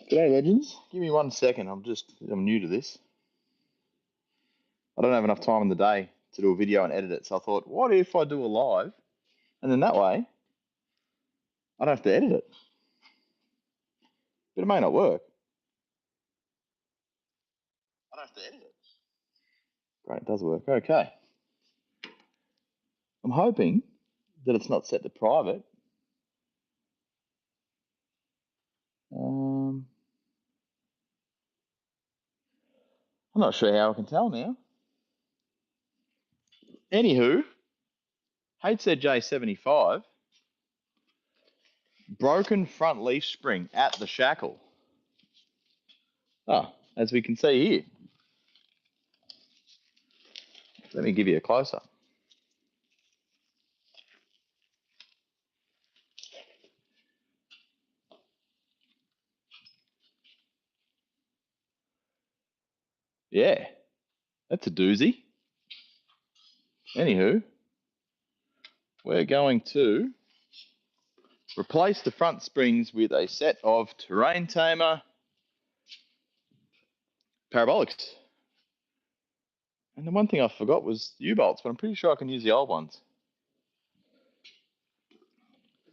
G'day legends, give me 1 second, I'm new to this. I don't have enough time in the day to do a video and edit it, so I thought, what if I do a live, and then that way, I don't have to edit it. But it may not work. I don't have to edit it. Great, it does work, okay. I'm hoping that it's not set to private. I'm not sure how I can tell now. Anywho, HZJ75, broken front leaf spring at the shackle. Ah, as we can see here. Let me give you a close-up. Yeah, that's a doozy. Anywho, we're going to replace the front springs with a set of Terrain Tamer parabolics. And the one thing I forgot was U-bolts, but I'm pretty sure I can use the old ones.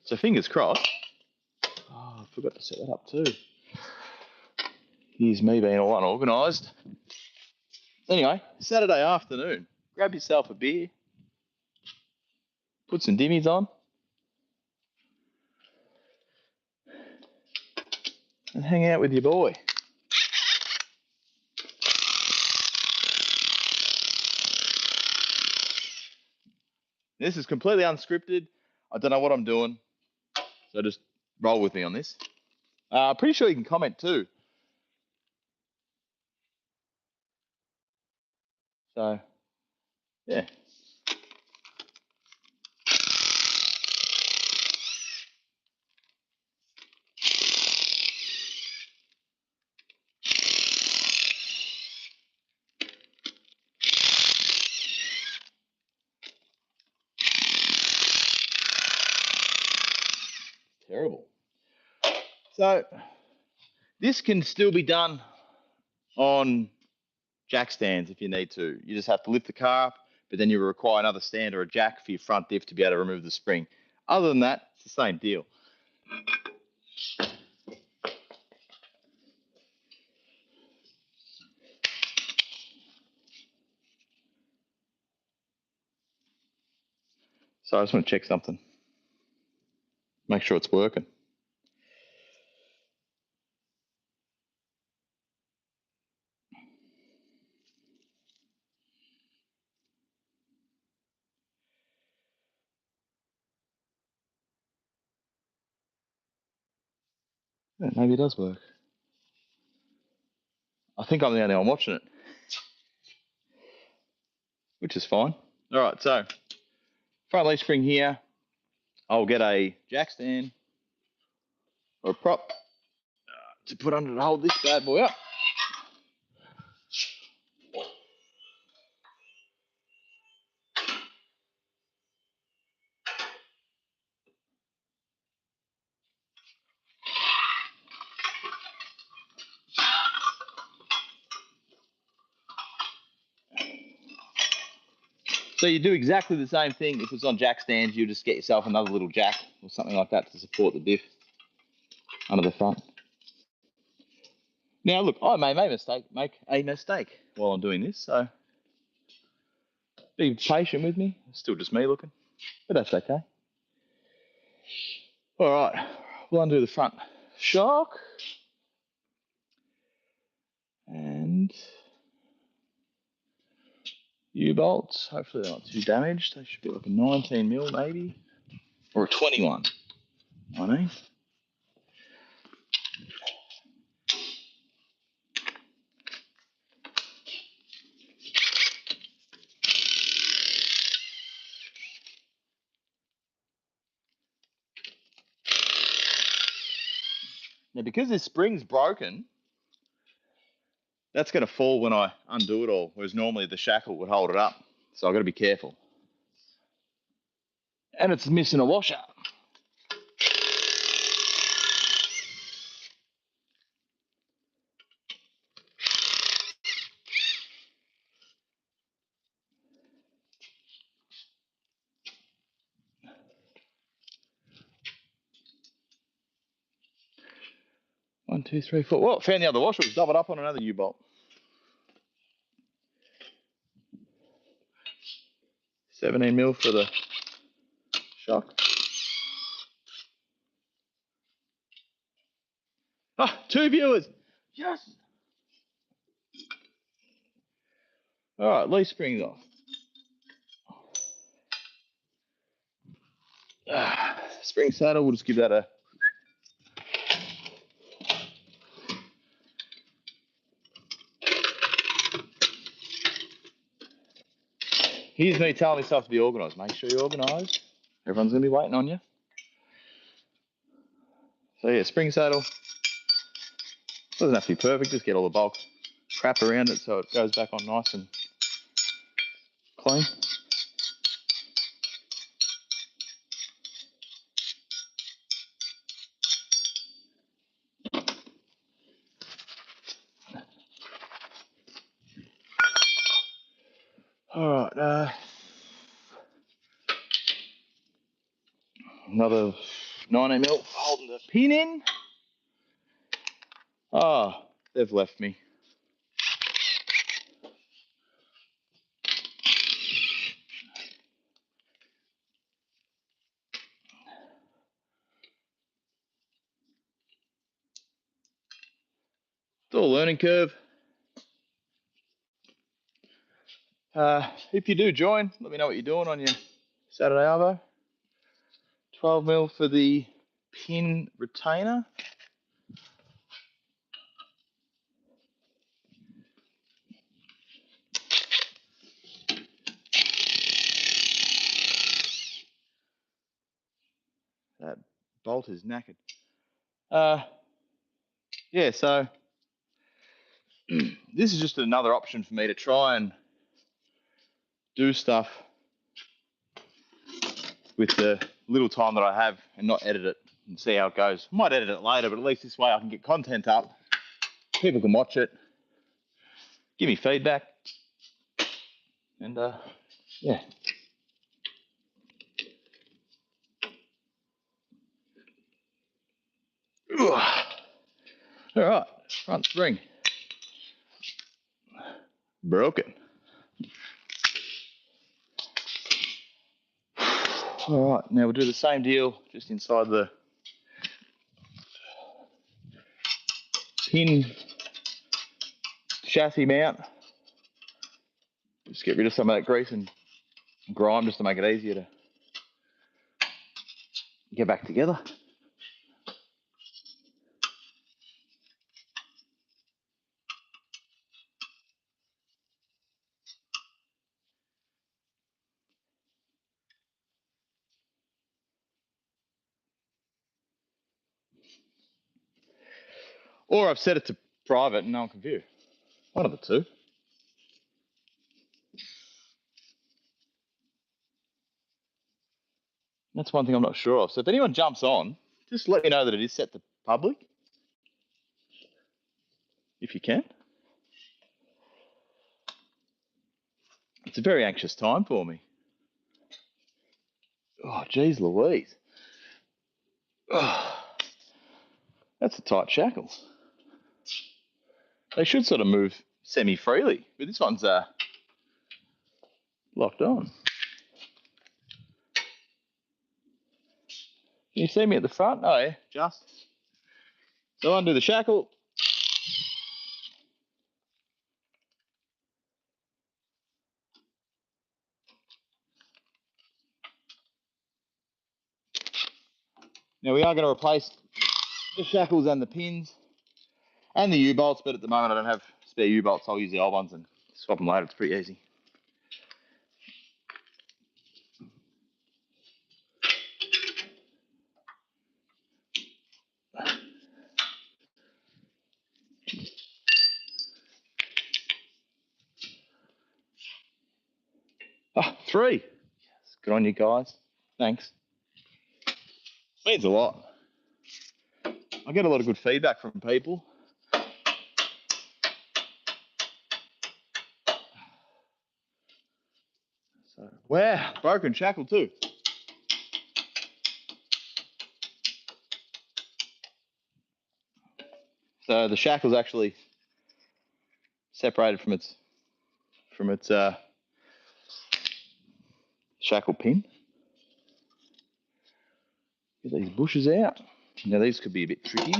So fingers crossed. Oh, I forgot to set that up too. Here's me being all unorganised. Anyway, Saturday afternoon, grab yourself a beer, put some dimmies on, and hang out with your boy. This is completely unscripted. I don't know what I'm doing, so just roll with me on this. Pretty sure you can comment too. So, yeah. Terrible. So, this can still be done on jack stands if you need to. You just have to lift the car up, but then you require another stand or a jack for your front diff to be able to remove the spring. Other than that, it's the same deal. So I just want to check something. Make sure it's working. Yeah, maybe it does work. I think I'm the only one watching it, which is fine. All right, so front leaf spring here. I'll get a jack stand or a prop to put under to hold this bad boy up. So you do exactly the same thing. If it's on jack stands, you just get yourself another little jack or something like that to support the diff under the front. Now, look, I may make a mistake while I'm doing this, so be patient with me. It's still just me looking, but that's okay. All right, we'll undo the front shock and U-bolts. Hopefully they're not too damaged. They should be like a 19 mil maybe, or a 21, I mean. Now, because this spring's broken, that's going to fall when I undo it all, whereas normally the shackle would hold it up. So I've got to be careful. And it's missing a washer. 1, 2, 3, 4. Well, found the other washer. It was doubled up on another U-bolt. 17mm for the shock. Ah, 2 viewers. Yes. All right, leaf springs off. Spring saddle, we'll just give that a... Here's me telling myself to be organised. Make sure you're organised. Everyone's going to be waiting on you. So yeah, spring saddle. Doesn't have to be perfect, just get all the bulk crap around it so it goes back on nice and clean. All right, another 90mm holding the pin in. Oh, they've left me. It's all a learning curve. If you do join, let me know what you're doing on your Saturday arvo. 12mm for the pin retainer. That bolt is knackered. Yeah, so this is just another option for me to try and do stuff with the little time that I have and not edit it and see how it goes. I might edit it later, but at least this way I can get content up. People can watch it, give me feedback, and yeah. All right, front spring broken. All right, now we'll do the same deal just inside the pin chassis mount. Just get rid of some of that grease and grime just to make it easier to get back together. Or I've set it to private and no one can view. One of the two. That's one thing I'm not sure of. So if anyone jumps on, just let me know that it is set to public, if you can. It's a very anxious time for me. Oh, geez Louise. Oh, that's a tight shackles. They should sort of move semi-freely, but this one's locked on. Can you see me at the front? Oh, yeah, just. So undo the shackle. Now we are going to replace the shackles and the pins and the U-bolts, but at the moment I don't have spare U-bolts. I'll use the old ones and swap them later. It's pretty easy. Oh, 3. Yes, good on you guys. Thanks. Means a lot. I get a lot of good feedback from people. So, wow, broken shackle too. So the shackle's actually separated from its shackle pin. Get these bushes out. Now these could be a bit tricky.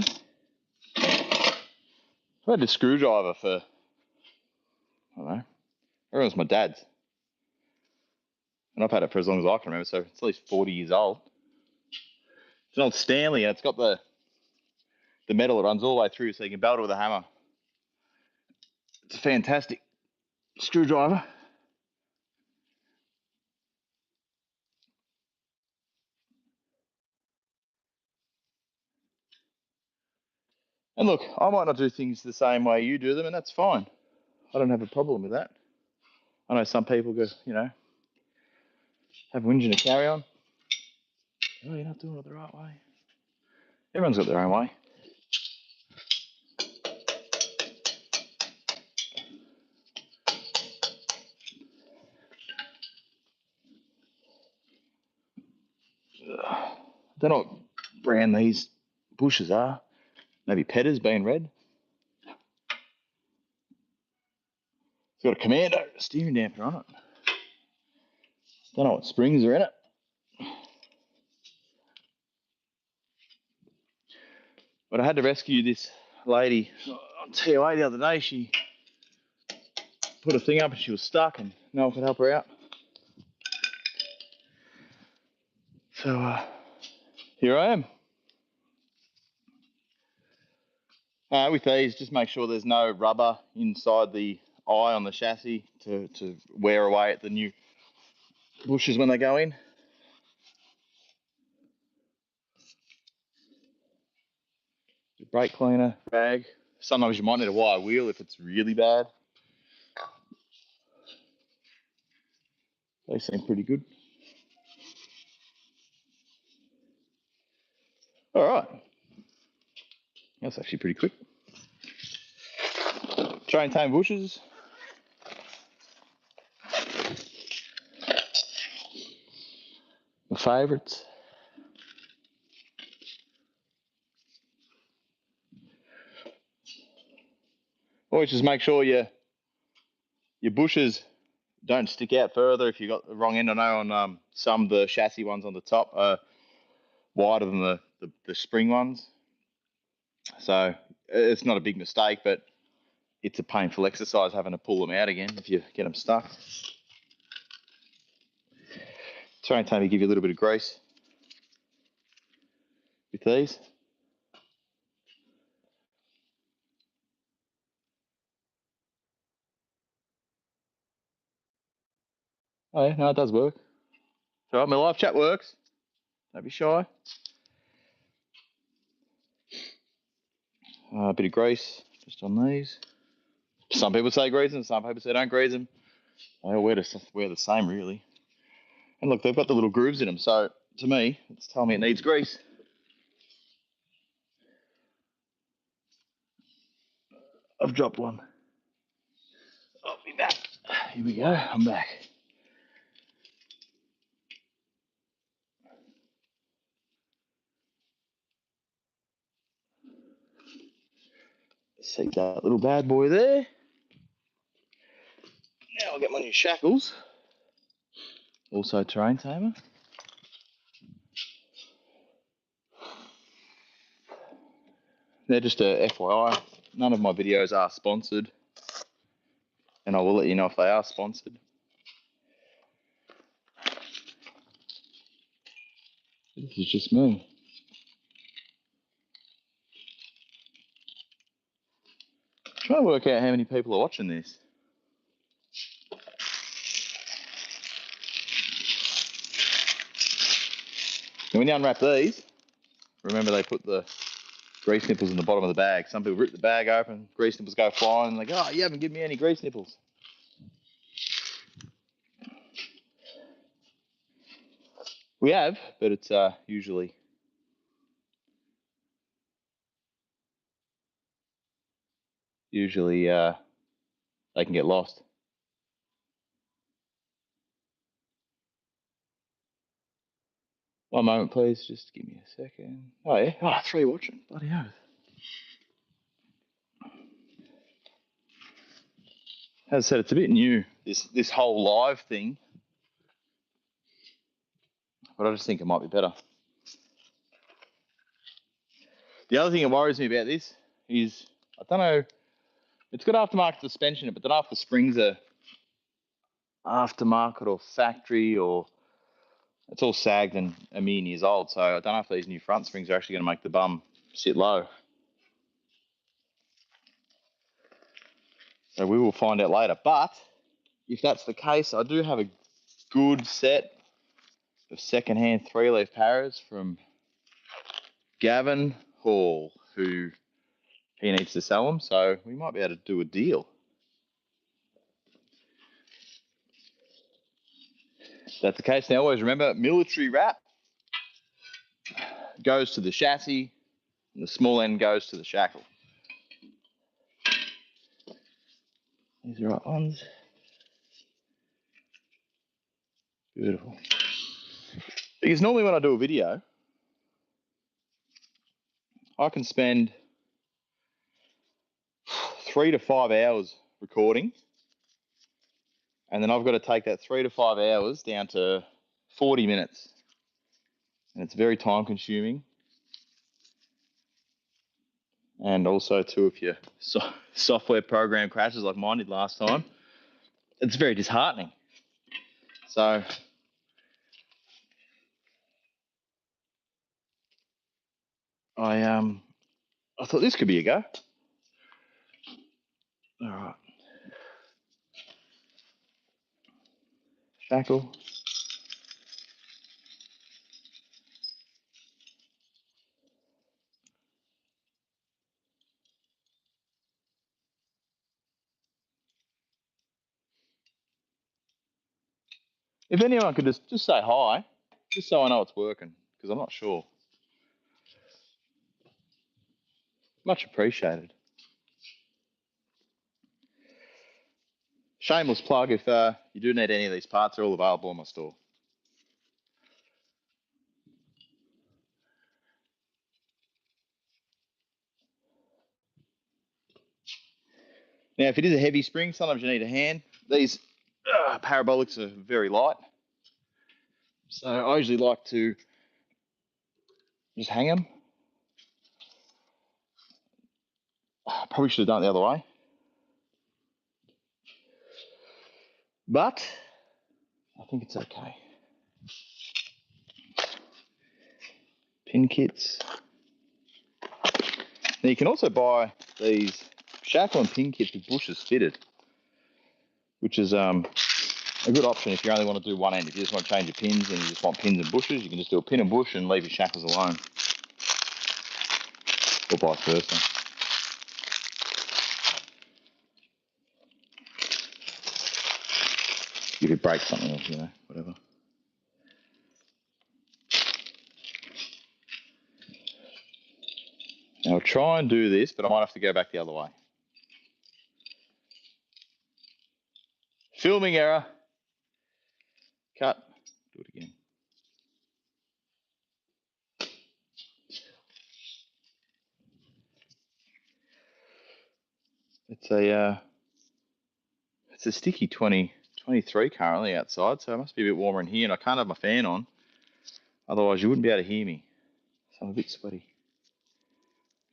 I had a screwdriver for, I don't know, I remember it was my dad's. And I've had it for as long as I can remember, so it's at least 40 years old. It's an old Stanley, and it's got the metal that runs all the way through, so you can belt it with a hammer. It's a fantastic screwdriver. And look, I might not do things the same way you do them, and that's fine. I don't have a problem with that. I know some people go, have whinging to carry on. Oh, you're not doing it the right way. Everyone's got their own way. I don't know what brand these bushes are. Maybe Petters being red. It's got a Commando steering damper on it. Don't know what springs are in it. But I had to rescue this lady on TOA the other day. She put a thing up and she was stuck and no one could help her out. So here I am. With these, just make sure there's no rubber inside the eye on the chassis to wear away at the new bushes when they go in. Brake cleaner, rag. Sometimes you might need a wire wheel if it's really bad. They seem pretty good. All right. That's actually pretty quick. Train tame bushes. My favourites. Always just make sure your bushes don't stick out further if you've got the wrong end. I know on some of the chassis ones on the top are wider than the spring ones. So it's not a big mistake, but it's a painful exercise having to pull them out again if you get them stuck. Train tame give you a little bit of grease with these. Oh yeah, no, it does work. So my live chat works. Don't be shy. A bit of grease just on these. Some people say grease them, some people say don't grease them. They all wear the same really. And look, they've got the little grooves in them, so to me, it's telling me it needs grease. I've dropped one. I'll be back. Here we go, I'm back. See that little bad boy there. Now I'll get my new shackles. Also terrain tamer. They're just a FYI. None of my videos are sponsored. And I will let you know if they are sponsored. This is just me. Trying to work out how many people are watching this. And when you unwrap these, remember they put the grease nipples in the bottom of the bag. Some people rip the bag open, grease nipples go flying, and they go, oh, you haven't given me any grease nipples. We have, but it's usually they can get lost. One moment, please. Just give me a second. Oh, yeah. Oh, 3 watching. Bloody hell. As I said, it's a bit new, this whole live thing, but I just think it might be better. The other thing that worries me about this is, I don't know, it's got aftermarket suspension, but I don't know if the springs are aftermarket or factory, or it's all sagged and a million years old, so I don't know if these new front springs are actually going to make the bum sit low. So we will find out later. But if that's the case, I do have a good set of second-hand 3-leaf paras from Gavin Hall, who he needs to sell them, so we might be able to do a deal. If that's the case. Now, always remember, military wrap goes to the chassis, and the small end goes to the shackle. These are the right ones. Beautiful. Because normally when I do a video, I can spend 3 to 5 hours recording, and then I've got to take that 3 to 5 hours down to 40 minutes. And it's very time consuming. And also too, if your software program crashes like mine did last time, it's very disheartening. So I thought this could be a go. All right. Shackle. If anyone could just say hi, just so I know it's working, because I'm not sure. Much appreciated. Shameless plug, if you do need any of these parts, they're all available in my store. Now, if it is a heavy spring, sometimes you need a hand. These parabolics are very light. So I usually like to just hang them. Probably should have done it the other way. But I think it's okay. Pin kits. Now you can also buy these shackle and pin kits with bushes fitted, which is a good option if you only want to do one end. If you just want to change your pins and you just want pins and bushes, you can just do a pin and bush and leave your shackles alone. Or vice versa. You could break something else, you know, whatever. Now I'll try and do this, but I might have to go back the other way. Filming error. Cut. Do it again. It's a sticky 23 currently outside, so it must be a bit warmer in here, and I can't have my fan on, otherwise you wouldn't be able to hear me. So I'm a bit sweaty.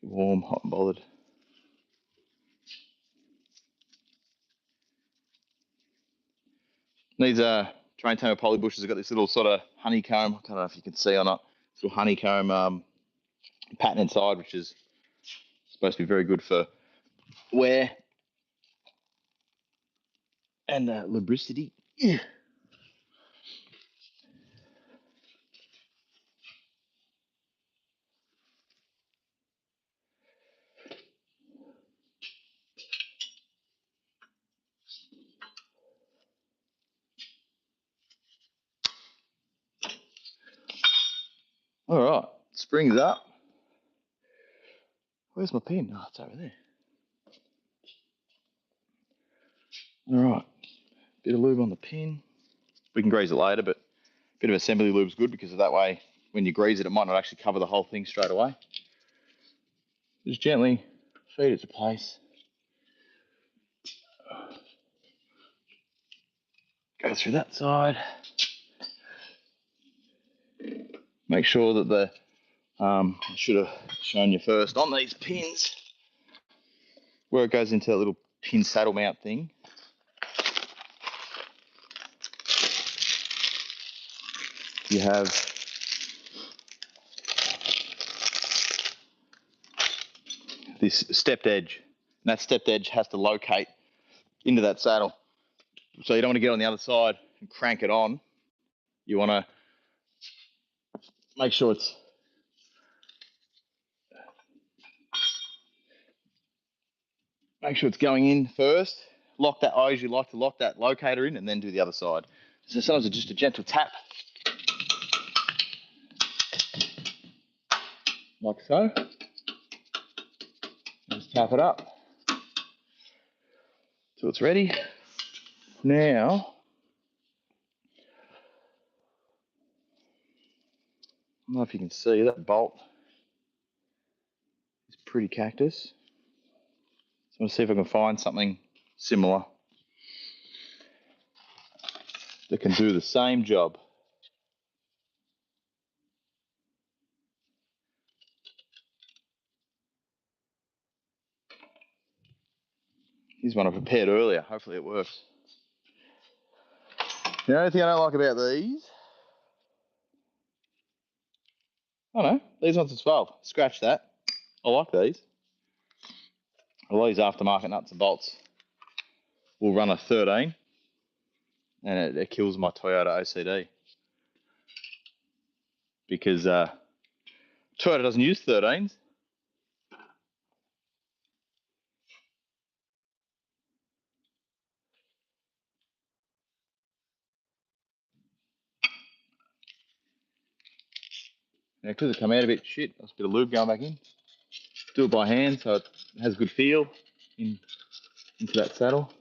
A bit warm, hot and bothered. These train tamer poly bushes have got this little sort of honeycomb, I don't know if you can see or not, this little honeycomb pattern inside, which is supposed to be very good for wear and lubricity. Yeah. All right, springs up. Where's my pin? Oh, it's over there. All right, bit of lube on the pin. We can grease it later, but a bit of assembly lube is good because of that way, when you grease it, it might not actually cover the whole thing straight away. Just gently feed it to place. Go through that side. Make sure that the, I should have shown you first, on these pins, where it goes into that little pin saddle mount thing, you have this stepped edge. And that stepped edge has to locate into that saddle. So you don't want to get on the other side and crank it on. You want to make sure it's going in first. Lock that. I usually like to lock that locator in and then do the other side. So sometimes it's just a gentle tap, like so. Just tap it up till it's ready. Now, I don't know if you can see that bolt is pretty cactus. So I'm going to see if I can find something similar that can do the same job. Here's one I prepared earlier. Hopefully it works. The only thing I don't like about these, I don't know, these ones are 12. Scratch that. I like these. A lot of these aftermarket nuts and bolts will run a 13, and it kills my Toyota OCD because Toyota doesn't use 13s. Now, because it come out a bit shit, there's a bit of lube going back in. Do it by hand so it has a good feel into that saddle.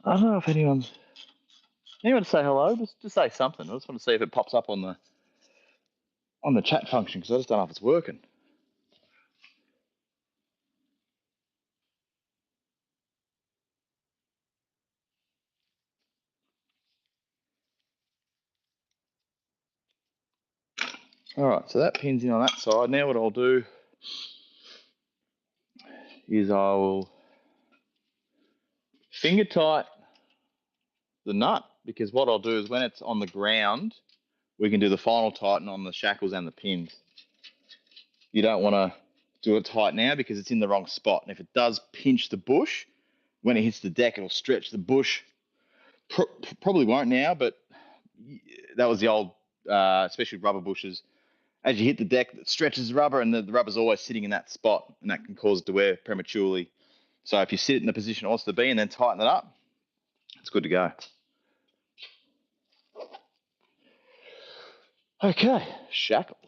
I don't know if anyone to say hello. Just say something. I just want to see if it pops up on the chat function because I just don't know if it's working. All right, so that pin's in on that side. Now what I'll do is I will finger tight the nut, because what I'll do is when it's on the ground, we can do the final tighten on the shackles and the pins. You don't want to do it tight now because it's in the wrong spot. And if it does pinch the bush, when it hits the deck, it'll stretch the bush. Probably won't now, but that was the old, especially rubber bushes. As you hit the deck, it stretches the rubber, and the rubber's always sitting in that spot, and that can cause it to wear prematurely. So if you sit it in the position it wants to be and then tighten it up, it's good to go. Okay, shackle.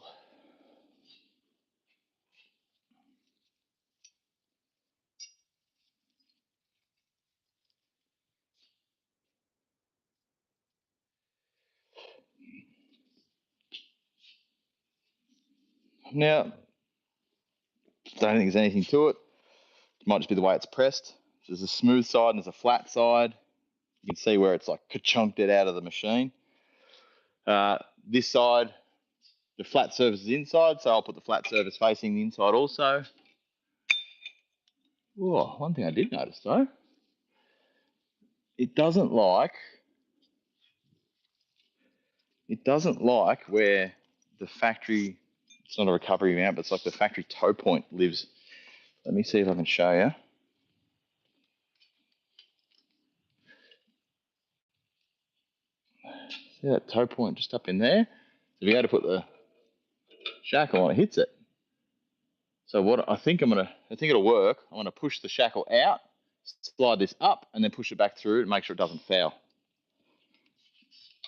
Now, don't think there's anything to it. It might just be the way it's pressed. There's a smooth side and there's a flat side. You can see where it's like ka-chunked it out of the machine. This side, the flat surface is inside, so I'll put the flat surface facing the inside also. Oh, one thing I did notice though, it doesn't like where the factory, it's not a recovery mount, but it's like the factory toe point lives. Let me see if I can show you. See that toe point just up in there? So if you go to put the shackle on, it hits it. So what I think it'll work. I'm gonna push the shackle out, slide this up, and then push it back through and make sure it doesn't foul.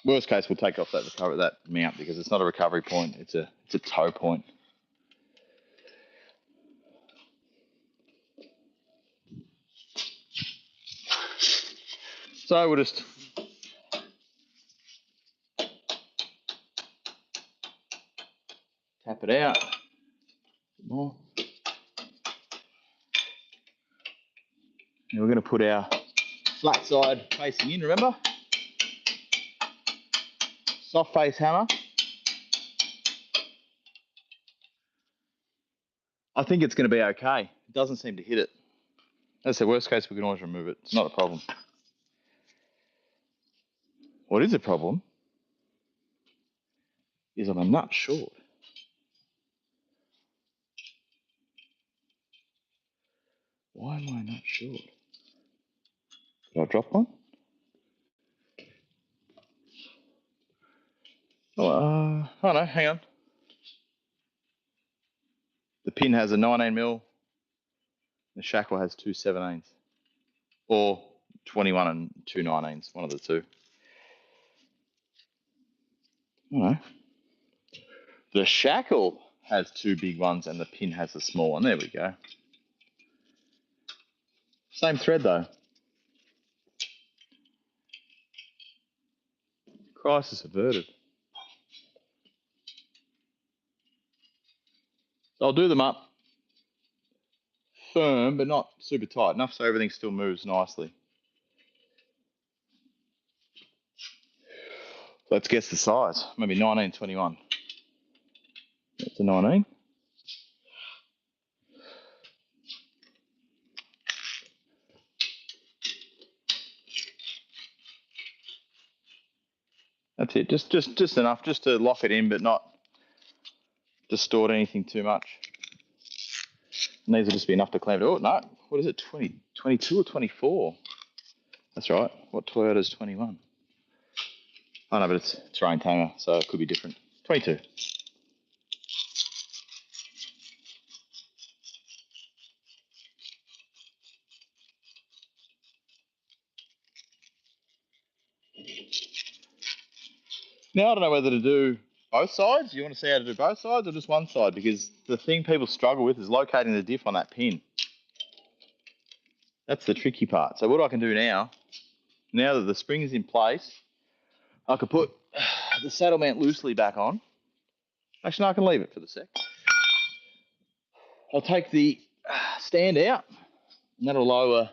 Worst case, we'll take off that mount because it's not a recovery point. It's a toe point. So we'll just tap it out. More. And we're going to put our flat side facing in, remember? Soft face hammer. I think it's going to be okay. It doesn't seem to hit it. That's the worst case, we can always remove it. It's not a problem. What is a problem is I'm a nut short. Why am I not short? Did I drop one? Oh no, hang on. The pin has a 19mm. The shackle has 2/17, or 21 and 2/19, one of the two. No. The shackle has two big ones and the pin has a small one. There we go. Same thread though. Crisis averted. So I'll do them up firm, but not super tight enough so everything still moves nicely. Let's guess the size. Maybe 1921. That's a 19. That's it. Just enough, just to lock it in, but not distort anything too much. And these will just be enough to clamp it. Oh no, what is it? 20, 22 or 24? That's right. What Toyota's 21? Oh no, but it's terrain tamer, so it could be different. 22. Now I don't know whether to do both sides. You want to see how to do both sides or just one side? Because the thing people struggle with is locating the diff on that pin. That's the tricky part. So what I can do now that the spring is in place, I could put the saddle mount loosely back on. Actually, no, I can leave it for the sec. I'll take the stand out, and that'll lower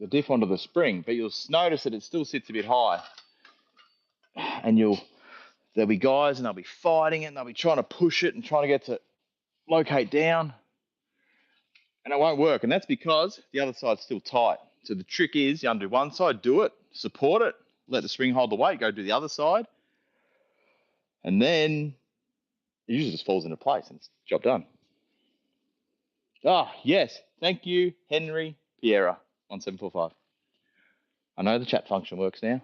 the diff onto the spring, but you'll notice that it still sits a bit high. And there'll be guys and they'll be fighting it and they'll be trying to push it and trying to get to locate down. And it won't work. And that's because the other side's still tight. So the trick is you undo one side, do it, support it, let the spring hold the weight, go do the other side. And then it usually just falls into place and it's job done. Ah, yes. Thank you, Henry Piera, 1745. I know the chat function works now.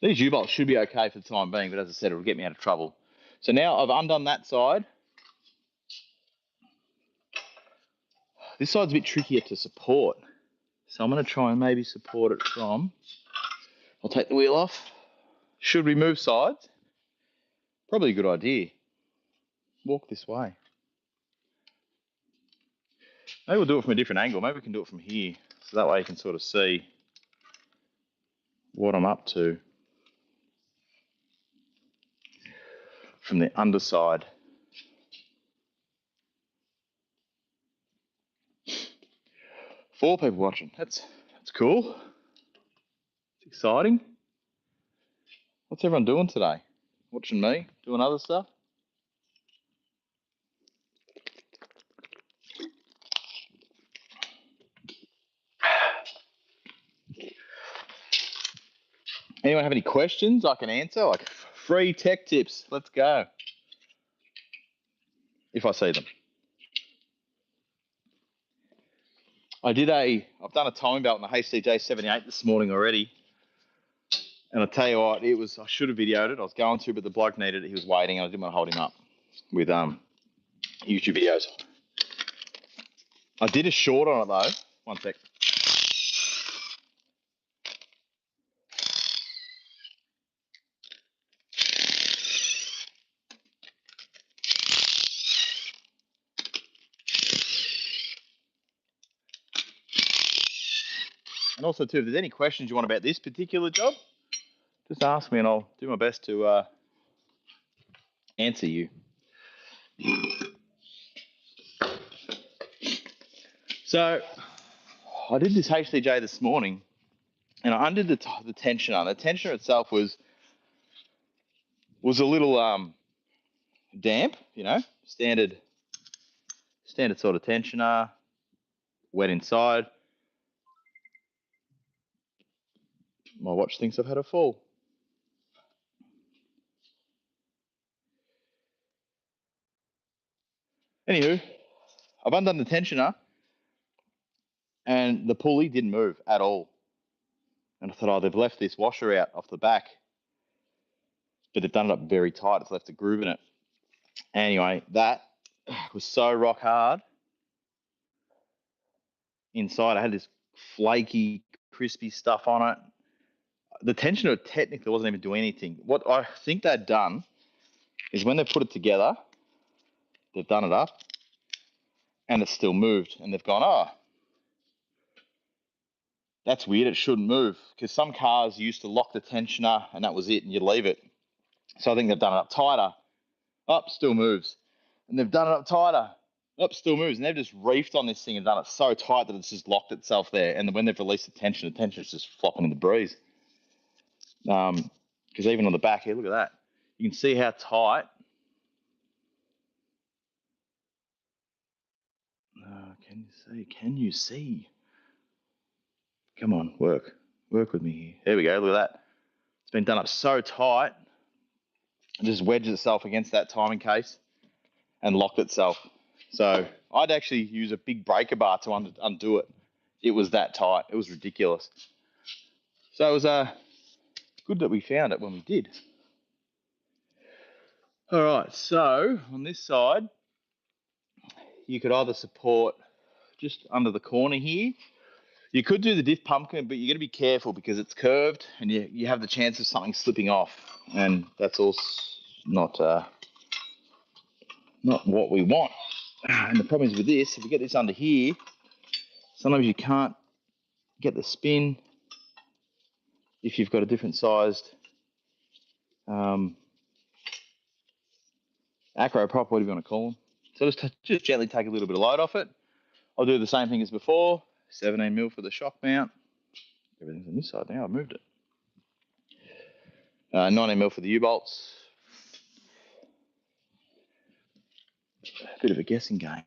These U-bolts should be okay for the time being, but as I said, it'll get me out of trouble. So now I've undone that side. This side's a bit trickier to support. So I'm going to try and maybe support it from... I'll take the wheel off. Should we move sides? Probably a good idea. Walk this way. Maybe we'll do it from a different angle. Maybe we can do it from here. So that way you can sort of see what I'm up to from the underside. Four people watching. That's cool. It's exciting. What's everyone doing today? Watching me? Doing other stuff? Anyone have any questions I can answer? Like free tech tips. Let's go. If I see them. I've done a timing belt in the HZJ75 this morning already. And I'll tell you what, I should have videoed it. I was going to, but the bloke needed it. He was waiting and I didn't want to hold him up with YouTube videos. I did a short on it though. One sec. And also, too, if there's any questions you want about this particular job, just ask me and I'll do my best to answer you. So I did this HZJ this morning, and I undid the tensioner. The tensioner itself was a little damp, standard sort of tensioner, wet inside. My watch thinks I've had a fall. Anywho, I've undone the tensioner, and the pulley didn't move at all. And I thought, oh, they've left this washer out off the back, but they've done it up very tight. It's left a groove in it. Anyway, that was so rock hard. Inside, I had this flaky, crispy stuff on it. The tensioner technically wasn't even doing anything. What I think they'd done is when they put it together, they've done it up, and it's still moved. And they've gone, oh, that's weird. It shouldn't move. Because some cars used to lock the tensioner, and that was it, and you'd leave it. So I think they've done it up tighter. Up, still moves. And they've done it up tighter. Up, still moves. And they've just reefed on this thing and done it so tight that it's just locked itself there. And when they've released the tension's just flopping in the breeze. Because even on the back here, look at that. You can see how tight. Can you see? Can you see? Come on, work with me here. There we go. Look at that. It's been done up so tight. It just wedges itself against that timing case and locked itself. So I'd actually use a big breaker bar to undo it. It was that tight. It was ridiculous. So it was good that we found it when we did. All right, so on this side, you could either support just under the corner here. You could do the diff pumpkin, but you got to be careful because it's curved and you have the chance of something slipping off, and that's also not what we want. And the problem is with this, if you get this under here, sometimes you can't get the spin if you've got a different sized acro prop, whatever you want to call them. So just gently take a little bit of load off it. I'll do the same thing as before, 17mm for the shock mount. Everything's on this side now, I've moved it. 19mm for the U-bolts. Bit of a guessing game.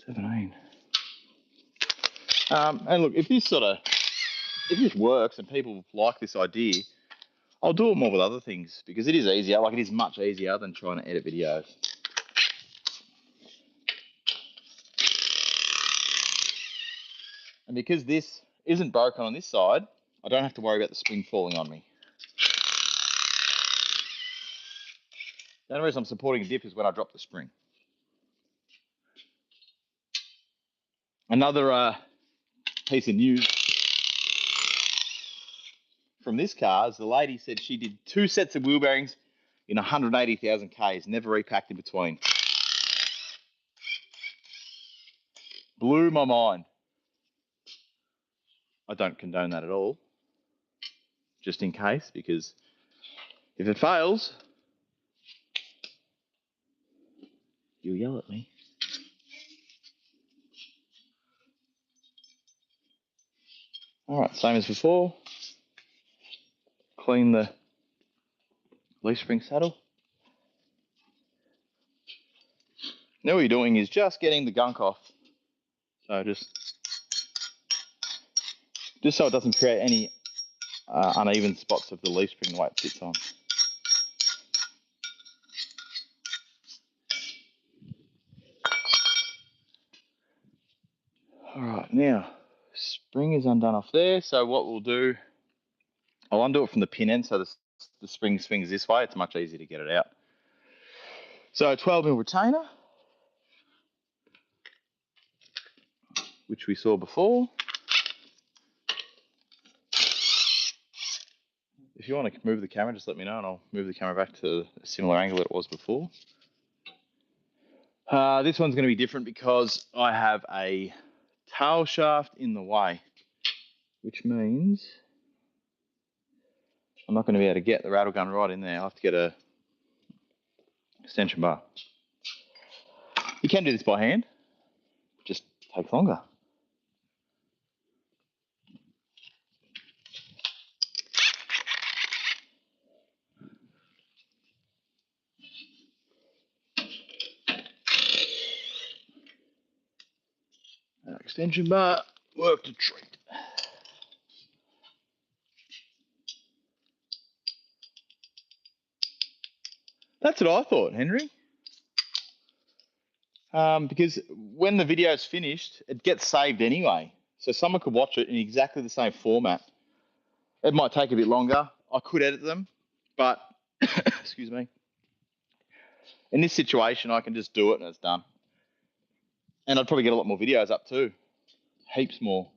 17. And look, if this works and people like this idea, I'll do it more with other things because it is easier. Like, it is much easier than trying to edit videos. And because this isn't broken on this side, I don't have to worry about the spring falling on me. The only reason I'm supporting a dip is when I drop the spring. Another piece of news from this car is the lady said she did 2 sets of wheel bearings in 180,000 Ks, never repacked in between. Blew my mind. I don't condone that at all, just in case, because if it fails, you'll yell at me. All right, same as before. Clean the leaf spring saddle. Now what you're doing is just getting the gunk off. So just so it doesn't create any uneven spots of the leaf spring the way it sits on. All right, now spring is undone off there. So what we'll do, I'll undo it from the pin end so the spring swings this way. It's much easier to get it out. So 12mm retainer, which we saw before. If you want to move the camera, just let me know and I'll move the camera back to a similar angle that it was before. This one's going to be different because I have a tail shaft in the way, which means I'm not going to be able to get the rattle gun right in there. I'll have to get a extension bar. You can do this by hand, just takes longer. Extension bar, worked a treat. That's what I thought, Henry. Because when the video's finished, it gets saved anyway. So someone could watch it in exactly the same format. It might take a bit longer. I could edit them, but excuse me. In this situation, I can just do it and it's done. And I'd probably get a lot more videos up too. Heaps more.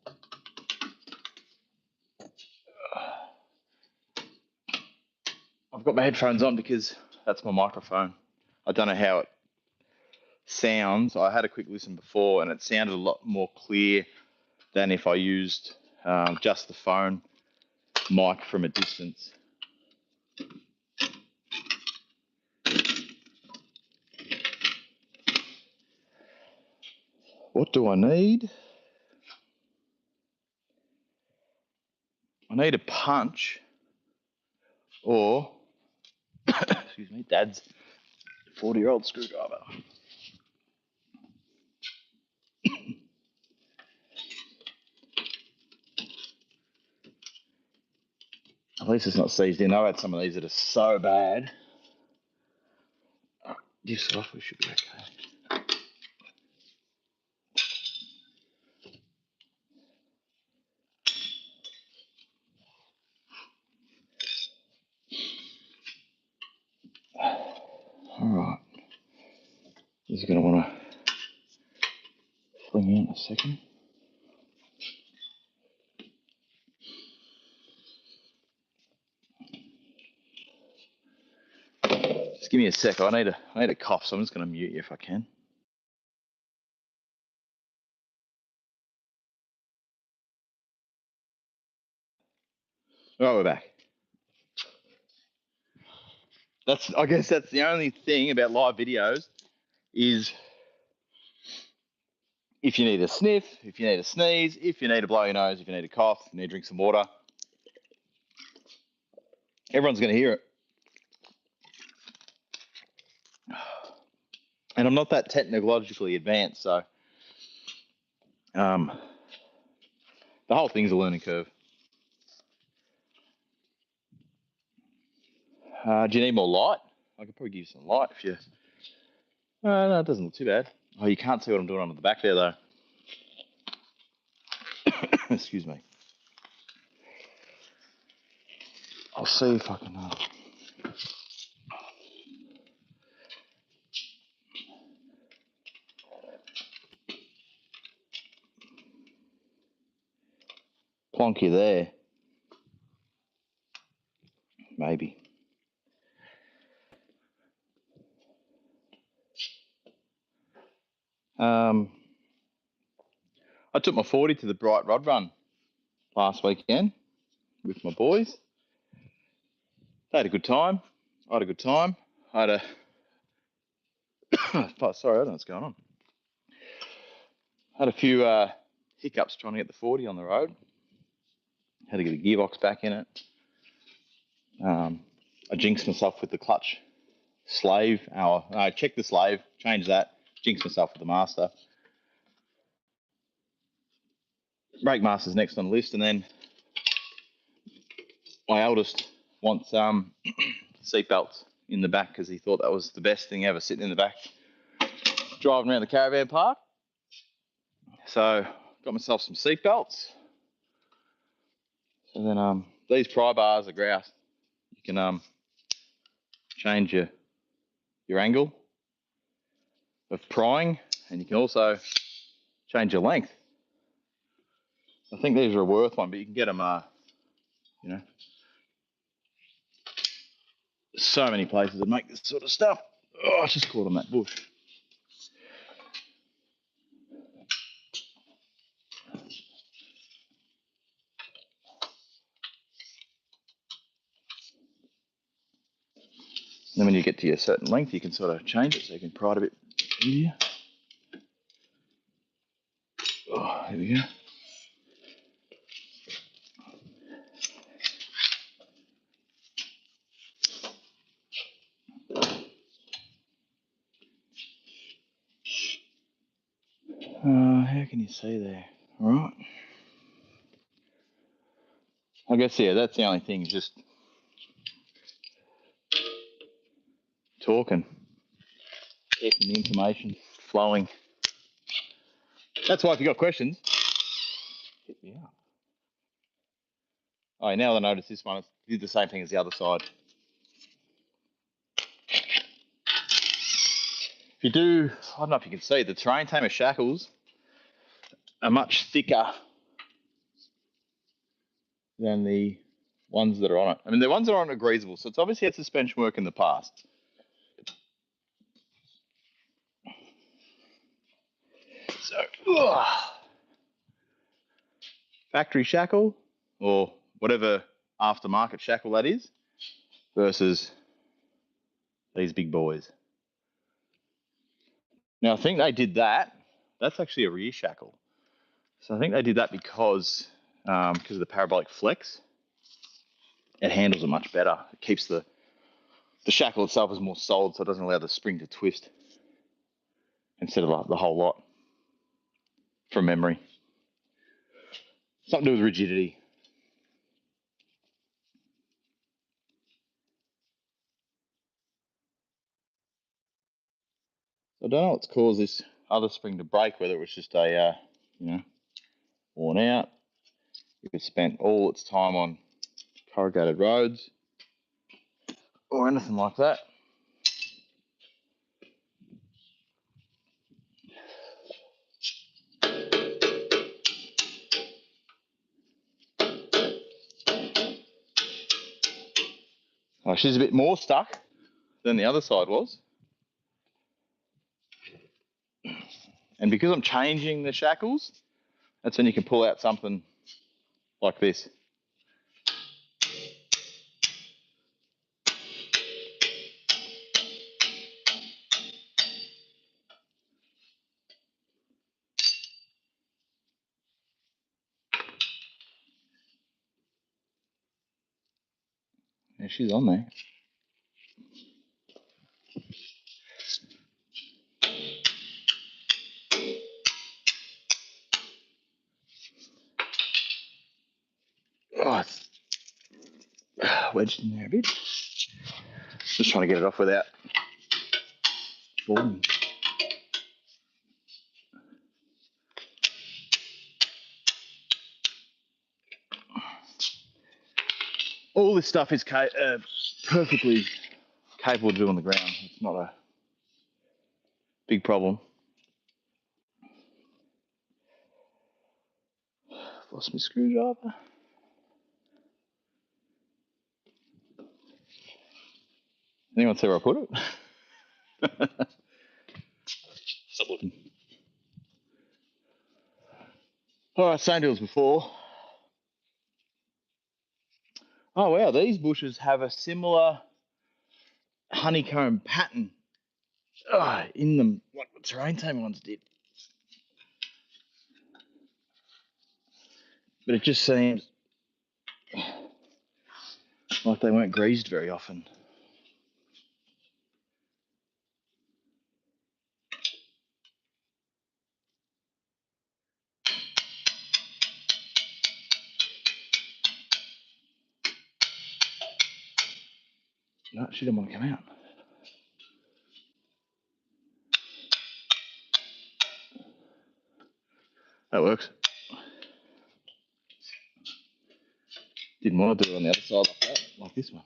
I've got my headphones on because that's my microphone. I don't know how it sounds. I had a quick listen before and it sounded a lot more clear than if I used just the phone mic from a distance. What do I need? I need a punch or, excuse me, Dad's 40-year-old screwdriver. At least it's not seized in. I've had some of these that are so bad. This off, we should be okay. Alright. This is going to want to fling in a second. Just give me a sec. I need a cough, so I'm just going to mute you if I can. Right, we're back. I guess that's the only thing about live videos is if you need a sniff, if you need a sneeze, if you need to blow your nose, if you need a cough, you need to drink some water, everyone's going to hear it. And I'm not that technologically advanced, so the whole thing's a learning curve. Do you need more light? I could probably give you some light if you... No, it doesn't look too bad. Oh, you can't see what I'm doing on the back there, though. Excuse me. I'll see if I can... plonk you there. Maybe. I took my 40 to the Bright Rod Run last weekend with my boys. They had a good time. I had a good time. I had a... sorry, I don't know what's going on. Had a few hiccups trying to get the 40 on the road. Had to get the gearbox back in it. I jinxed myself with the clutch slave. I checked the slave, changed that, jinxed myself with the master. Brake master's next on the list, and then my eldest wants seat belts in the back because he thought that was the best thing ever, sitting in the back driving around the caravan park. So got myself some seat belts. And then these pry bars are grouse. You can change your angle of prying, and you can also change your length. I think these are a worth one, but you can get them, you know, so many places that make this sort of stuff. Oh, I just caught on that bush. Then when you get to a certain length, you can sort of change it so you can pry it a bit easier. Oh, here we go. How can you see there? All right. I guess, yeah, that's the only thing, is just talking, keeping the information flowing. That's why if you've got questions, hit me up. Oh, now that I notice this one, it did the same thing as the other side. If you do, I don't know if you can see, the terrain tamer shackles are much thicker than the ones that are on it. I mean, the ones that are on it are greasable, so it's obviously had suspension work in the past. So, factory shackle, or whatever aftermarket shackle that is, versus these big boys. Now, I think they did that. That's actually a rear shackle. So I think they did that because of the parabolic flex. It handles it much better. It keeps the shackle itself is more solid, so it doesn't allow the spring to twist instead of the whole lot, from memory. Something to do with rigidity. I don't know what's caused this other spring to break, whether it was just a, worn out, if it spent all its time on corrugated roads, or anything like that. Oh, she's a bit more stuck than the other side was. And because I'm changing the shackles, that's when you can pull out something like this. Yeah, she's on there. Oh, it's wedged in there a bit. Just trying to get it off without falling. All this stuff is perfectly capable of doing on the ground. It's not a big problem. I've lost my screwdriver. Anyone see where I put it? Stop looking. All right, same deal as before. Oh wow, these bushes have a similar honeycomb pattern in them, like the terrain tamer ones did. But it just seems like they weren't greased very often. No, she didn't want to come out. That works. Didn't want to do it on the other side like that, like this one.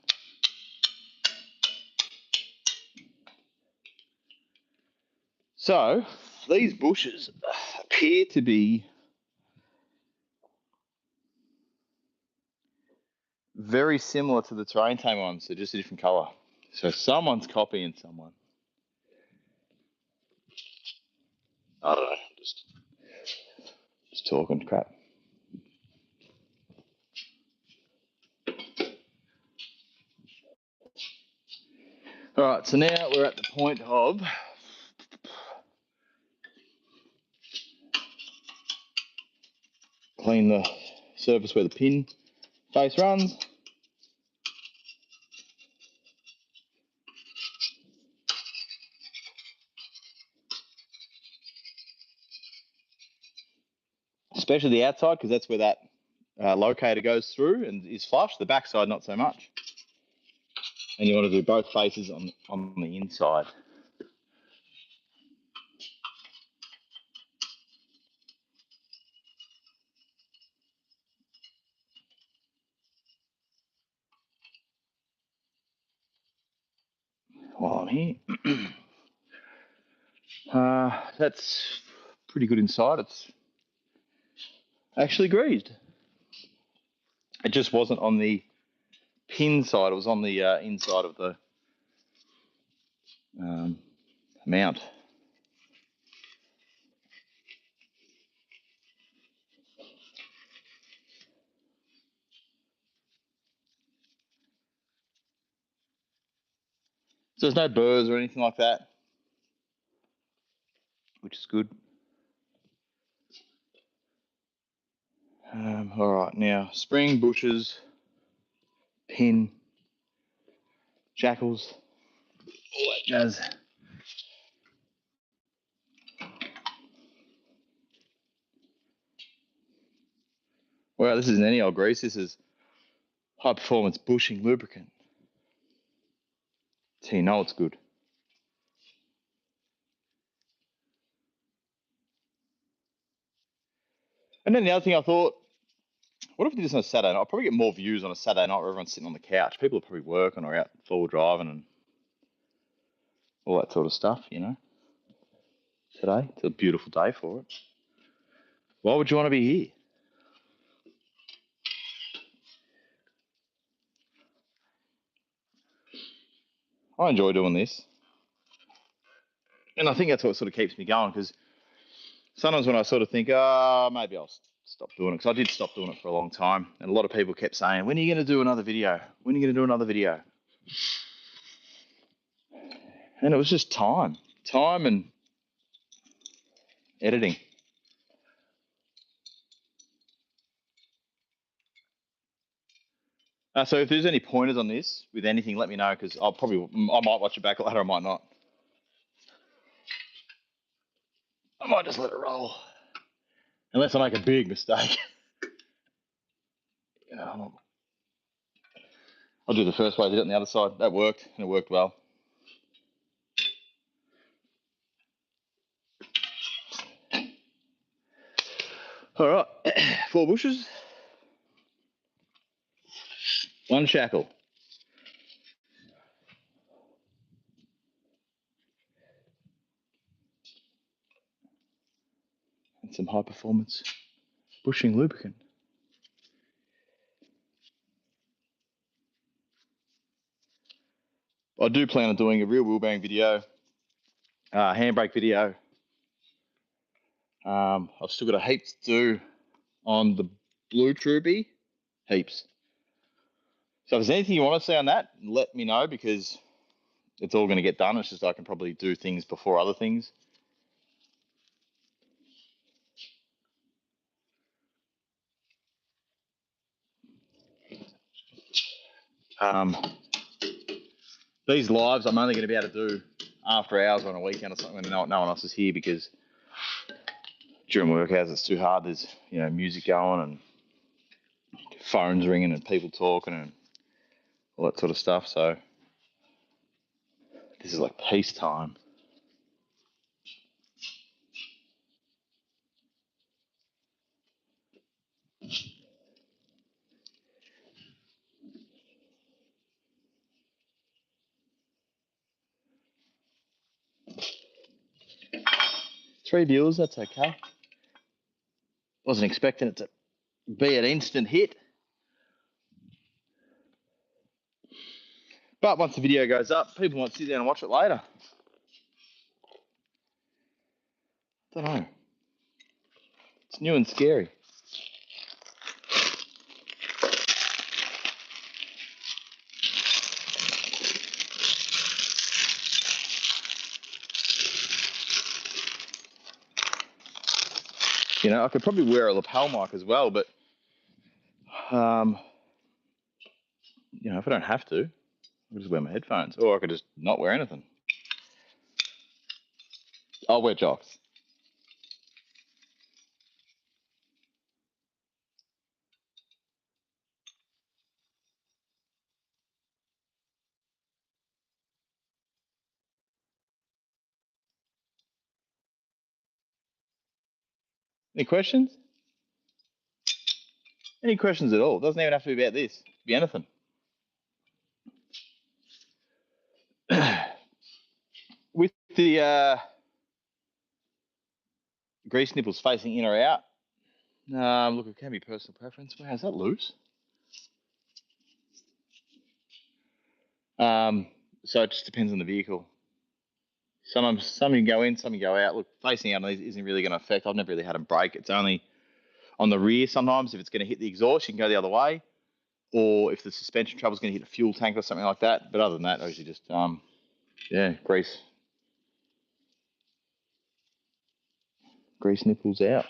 So these bushes appear to be very similar to the terrain tamer ones, they're just a different colour. So someone's copying someone. I don't know, just talking crap. All right, so now we're at the point of clean the surface where the pin face runs. Especially the outside, because that's where that locator goes through and is flush. The backside, not so much. And you want to do both faces on the inside. While I'm here, that's pretty good inside. It's actually greased. It just wasn't on the pin side. It was on the inside of the mount. So there's no burrs or anything like that, which is good. All right, now spring, bushes, pin, shackles, all that jazz. Well, this isn't any old grease. This is high performance bushing lubricant. So you know it's good. And then the other thing I thought, what if we did this on a Saturday night? I'll probably get more views on a Saturday night where everyone's sitting on the couch. People are probably working or out full driving and all that sort of stuff, you know. Today, it's a beautiful day for it. Why would you want to be here? I enjoy doing this. And I think that's what sort of keeps me going, because sometimes when I sort of think, maybe I'll stop doing it, because I did stop doing it for a long time. And a lot of people kept saying, when are you going to do another video? When are you going to do another video? And it was just time and editing. So if there's any pointers on this with anything, let me know, because I might watch it back later, I might not. I might just let it roll, unless I make a big mistake. I'll do the first way I did it on the other side. That worked, and it worked well. All right, 4 bushes, 1 shackle. And some high performance bushing lubricant. I do plan on doing a real wheel bearing video, handbrake video. I've still got a heap to do on the blue Troopy, heaps. So if there's anything you want to say on that, let me know, because it's all going to get done. It's just I can probably do things before other things. These lives I'm only going to be able to do after hours on a weekend or something when no one else is here, because during work hours it's too hard. There's music going and phones ringing and people talking and all that sort of stuff. So this is like peacetime. Three viewers, that's okay. Wasn't expecting it to be an instant hit. But once the video goes up, people might sit down and watch it later. Don't know. It's new and scary. You know, I could probably wear a lapel mic as well, but you know, if I don't have to, I'll just wear my headphones, or I could just not wear anything. I'll wear jocks. Any questions? Any questions at all? It doesn't even have to be about this. It could be anything. With the grease nipples facing in or out, look, it can be personal preference. Wow, is that loose? So it just depends on the vehicle. Some you go in, some you go out. Look, facing out on these isn't really going to affect. I've never really had them break. It's only on the rear sometimes. If it's going to hit the exhaust, you can go the other way. Or if the suspension trouble is going to hit a fuel tank or something like that. But other than that, I usually just, grease nipples out.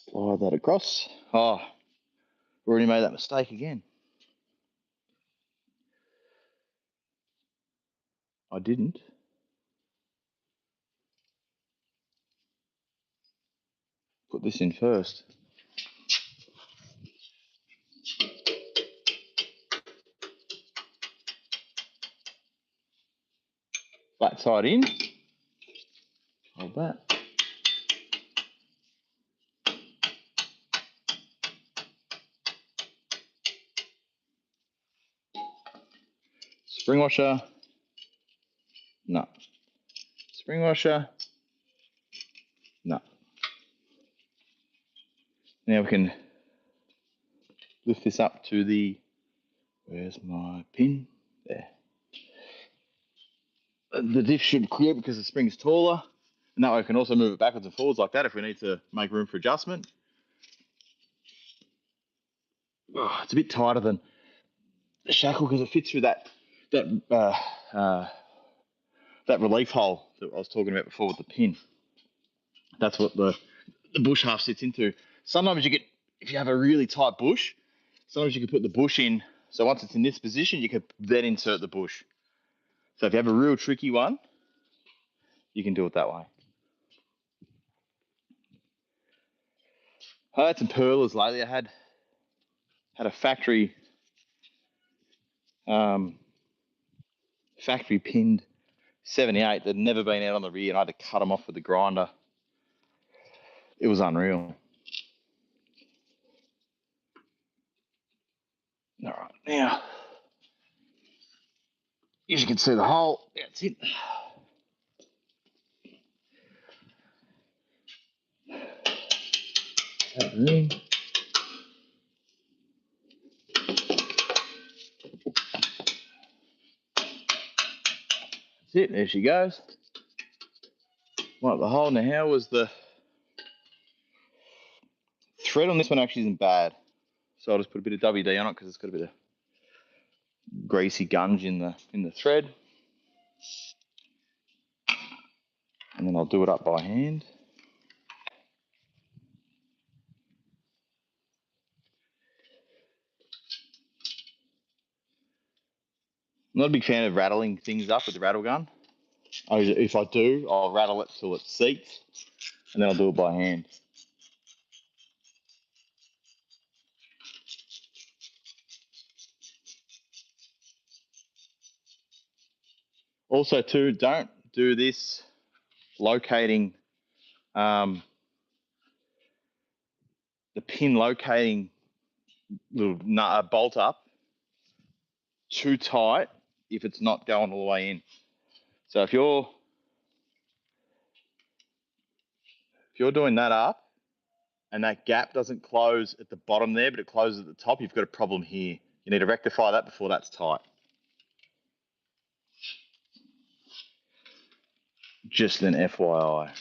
Slide that across. Oh, already made that mistake again. I didn't. Put this in first. Flat side in. Hold that. Spring washer. No. Spring washer. No. Now we can lift this up to the, where's my pin? There. The diff should clear because the spring's taller. And that way we can also move it backwards and forwards like that if we need to make room for adjustment. Oh, it's a bit tighter than the shackle because it fits through that relief hole that I was talking about before with the pin. That's what the bush half sits into. Sometimes you get, if you have a really tight bush, sometimes you can put the bush in. So once it's in this position, you can then insert the bush. So if you have a real tricky one, you can do it that way. I had some purlers lately. I had a factory pinned 78 that had never been out on the rear, and I had to cut them off with the grinder. It was unreal. All right, now, as you can see the hole, that's it. That's it, there she goes. Right, the hole now was the thread on this one actually isn't bad. So I'll just put a bit of WD on it because it's got a bit of greasy gunge in the thread. And then I'll do it up by hand. I'm not a big fan of rattling things up with the rattle gun. If I do, I'll rattle it till it seats, and then I'll do it by hand. Also, too, don't do this locating the pin locating little bolt up too tight if it's not going all the way in. So if you're doing that up and that gap doesn't close at the bottom there, but it closes at the top, you've got a problem here. You need to rectify that before that's tight. Just an FYI.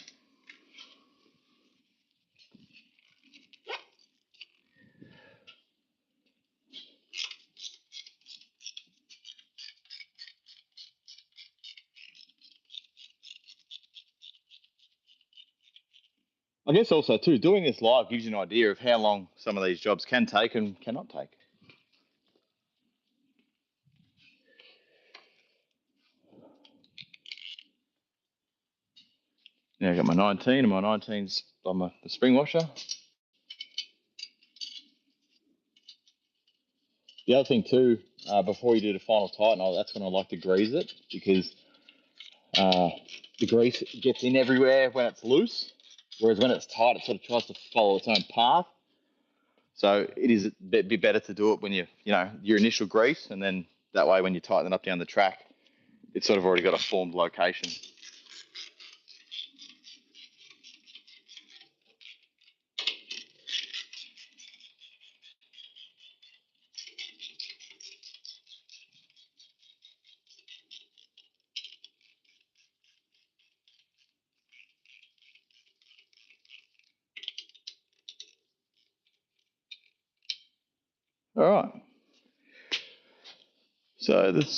I guess also too, doing this live gives you an idea of how long some of these jobs can take and cannot take. Now I got my 19 and my 19's on the spring washer. The other thing too, before you do the final tighten, that's when I like to grease it, because the grease gets in everywhere when it's loose, whereas when it's tight, it sort of tries to follow its own path. So it is a bit better to do it when your initial grease, and then that way when you tighten it up down the track, it's sort of already got a formed location. All right. So the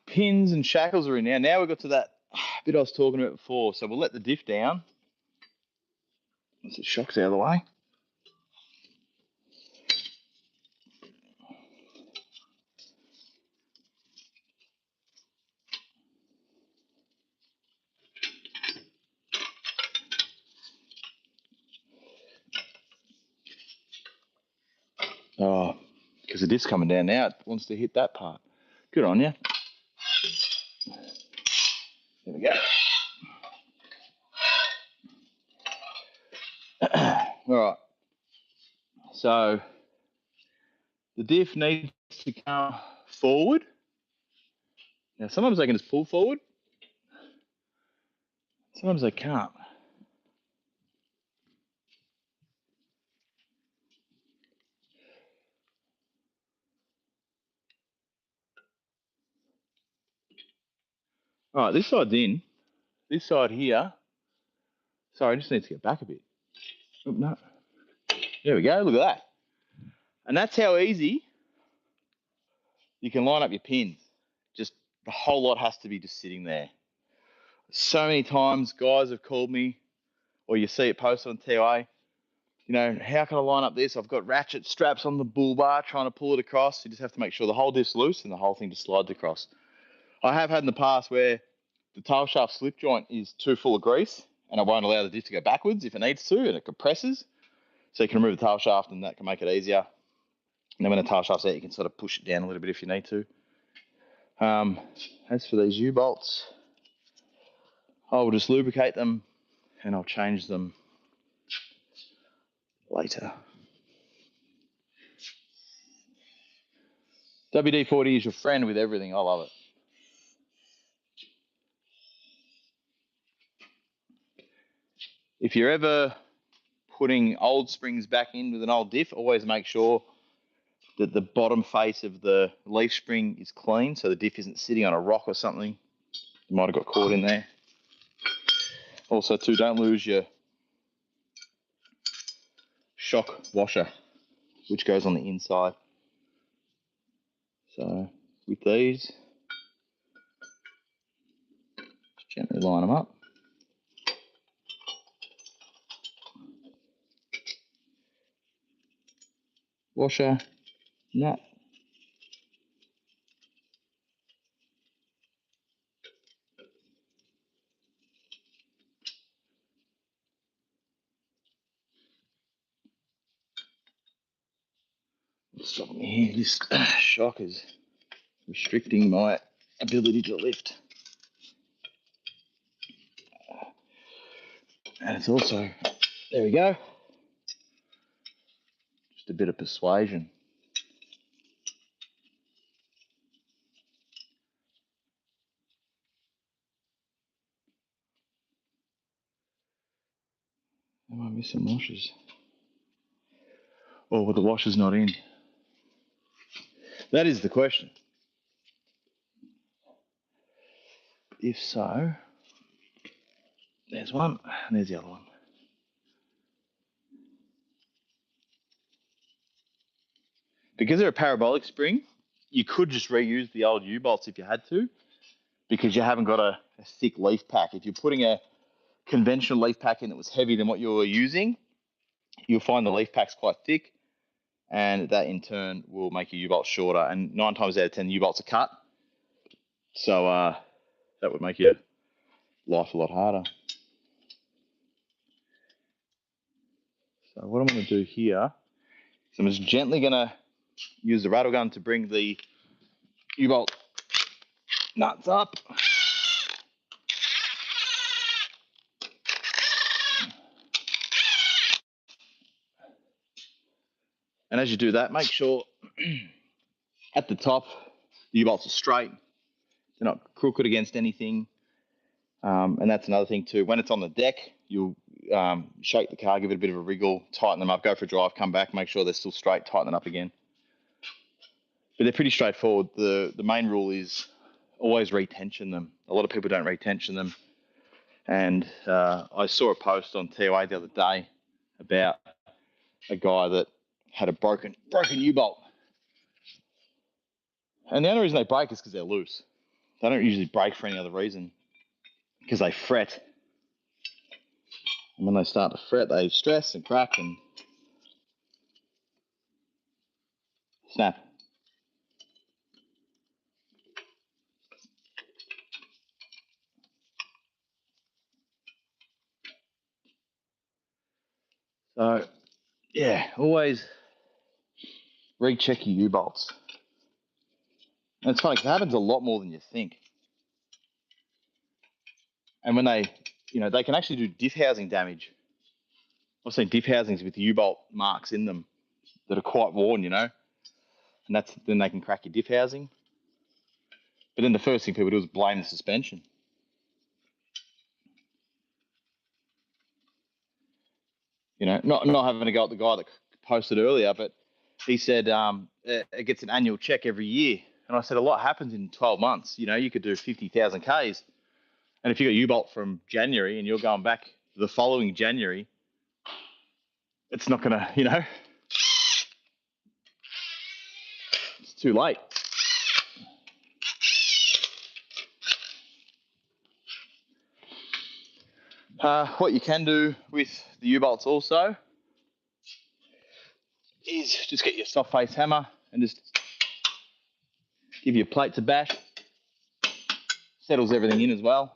pins and shackles are in now. Now we've got to that bit I was talking about before. So we'll let the diff down. Once the shock's out of the way. Oh, because the diff's coming down now. It wants to hit that part. Good on you. There we go. All right. So the diff needs to come forward. Now, sometimes they can just pull forward. Sometimes they can't. All right, this side's in. This side here. Sorry, I just need to get back a bit. Oh, no. There we go. Look at that. And that's how easy you can line up your pins. Just the whole lot has to be just sitting there. So many times guys have called me, or you see it posted on TOA, how can I line up this? I've got ratchet straps on the bull bar trying to pull it across. You just have to make sure the whole diff's loose and the whole thing just slides across. I have had in the past where the tail shaft slip joint is too full of grease and it won't allow the diff to go backwards if it needs to, and it compresses. So you can remove the tail shaft and that can make it easier. And then when the tail shaft's out, you can sort of push it down a little bit if you need to. As for these U-bolts, I will just lubricate them and I'll change them later. WD-40 is your friend with everything. I love it. If you're ever putting old springs back in with an old diff, always make sure that the bottom face of the leaf spring is clean, so the diff isn't sitting on a rock or something. You might have got caught in there. Also, too, don't lose your shock washer, which goes on the inside. So with these, just gently line them up. Washer, nut. Stop me here. This shock is restricting my ability to lift. And it's also, there we go, just a bit of persuasion. Am I missing washers? Or were the washers not in? That is the question. If so, there's one and there's the other one. Because they're a parabolic spring, you could just reuse the old U-bolts if you had to, because you haven't got a thick leaf pack. If you're putting a conventional leaf packing that was heavier than what you were using, you'll find the leaf pack's quite thick, and that in turn will make your U-bolt shorter. And 9 times out of 10, U-bolts are cut, so that would make your life a lot harder. So what I'm going to do here is I'm just gently going to use the rattle gun to bring the U-bolt nuts up. And as you do that, make sure at the top the U-bolts are straight. They're not crooked against anything. And that's another thing too. When it's on the deck, you'll shake the car, give it a bit of a wriggle, tighten them up, go for a drive, come back, make sure they're still straight, tighten them up again. But they're pretty straightforward. The main rule is always retension them. A lot of people don't retention them. And I saw a post on TOA the other day about a guy that had a broken U-bolt. And the only reason they break is because they're loose. They don't usually break for any other reason, because they fret. And when they start to fret, they stress and crack and snap. So, yeah, always recheck your U-bolts. And it's funny because it happens a lot more than you think. And when they can actually do diff housing damage. I've seen diff housings with U-bolt marks in them that are quite worn, and then they can crack your diff housing. But then the first thing people do is blame the suspension. Not having to go at the guy that posted earlier, but he said it gets an annual check every year. And I said, a lot happens in 12 months. You could do 50,000 Ks. And if you got U-bolt from January and you're going back the following January, it's not going to, it's too late. What you can do with the U-bolts also is just get your soft face hammer and just give your plates a bash. Settles everything in as well.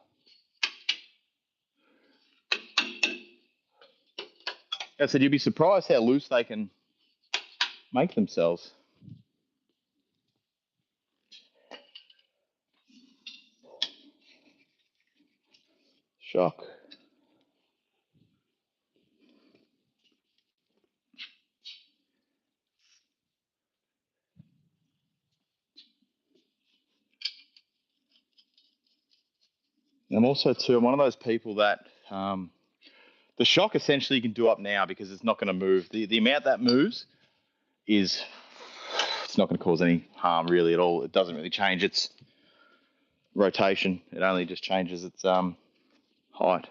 As I said, you'd be surprised how loose they can make themselves. Shock. I'm also I'm one of those people that the shock essentially you can do up now because it's not going to move. The amount that moves it's not going to cause any harm really at all. It doesn't really change its rotation. It only just changes its height.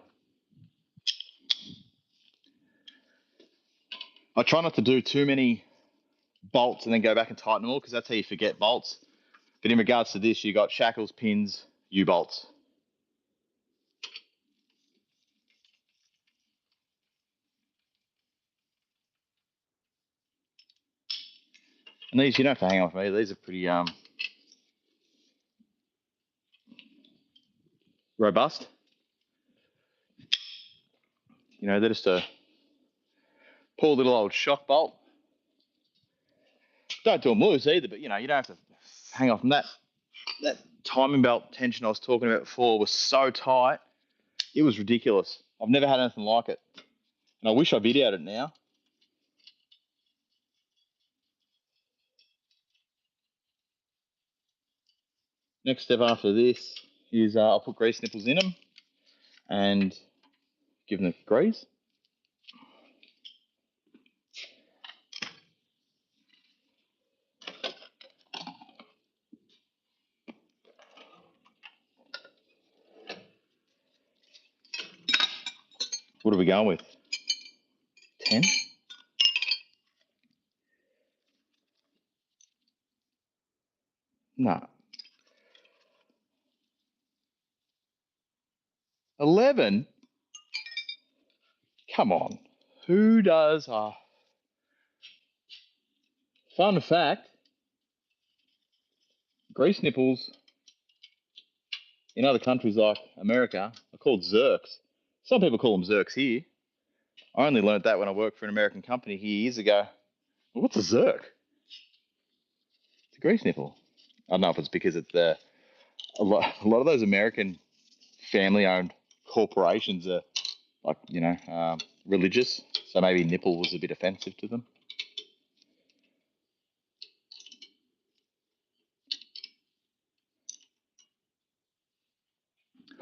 I try not to do too many bolts and then go back and tighten them all because that's how you forget bolts. But in regards to this, you got shackles, pins, U-bolts. And these, you don't have to hang off me. These are pretty robust. They're just a poor little old shock bolt. Don't do them loose either, but you don't have to hang off them. That timing belt tension I was talking about before was so tight, it was ridiculous. I've never had anything like it. And I wish I videoed it now. Next step after this is I'll put grease nipples in them and give them a grease. What are we going with? 10? No. 11? Come on. Who does? Fun fact, grease nipples in other countries like America are called zerks. Some people call them zerks here. I only learned that when I worked for an American company here years ago. Well, what's a zerk? It's a grease nipple. I don't know if it's because it's a lot of those American family-owned corporations are like, religious. So maybe nipple was a bit offensive to them.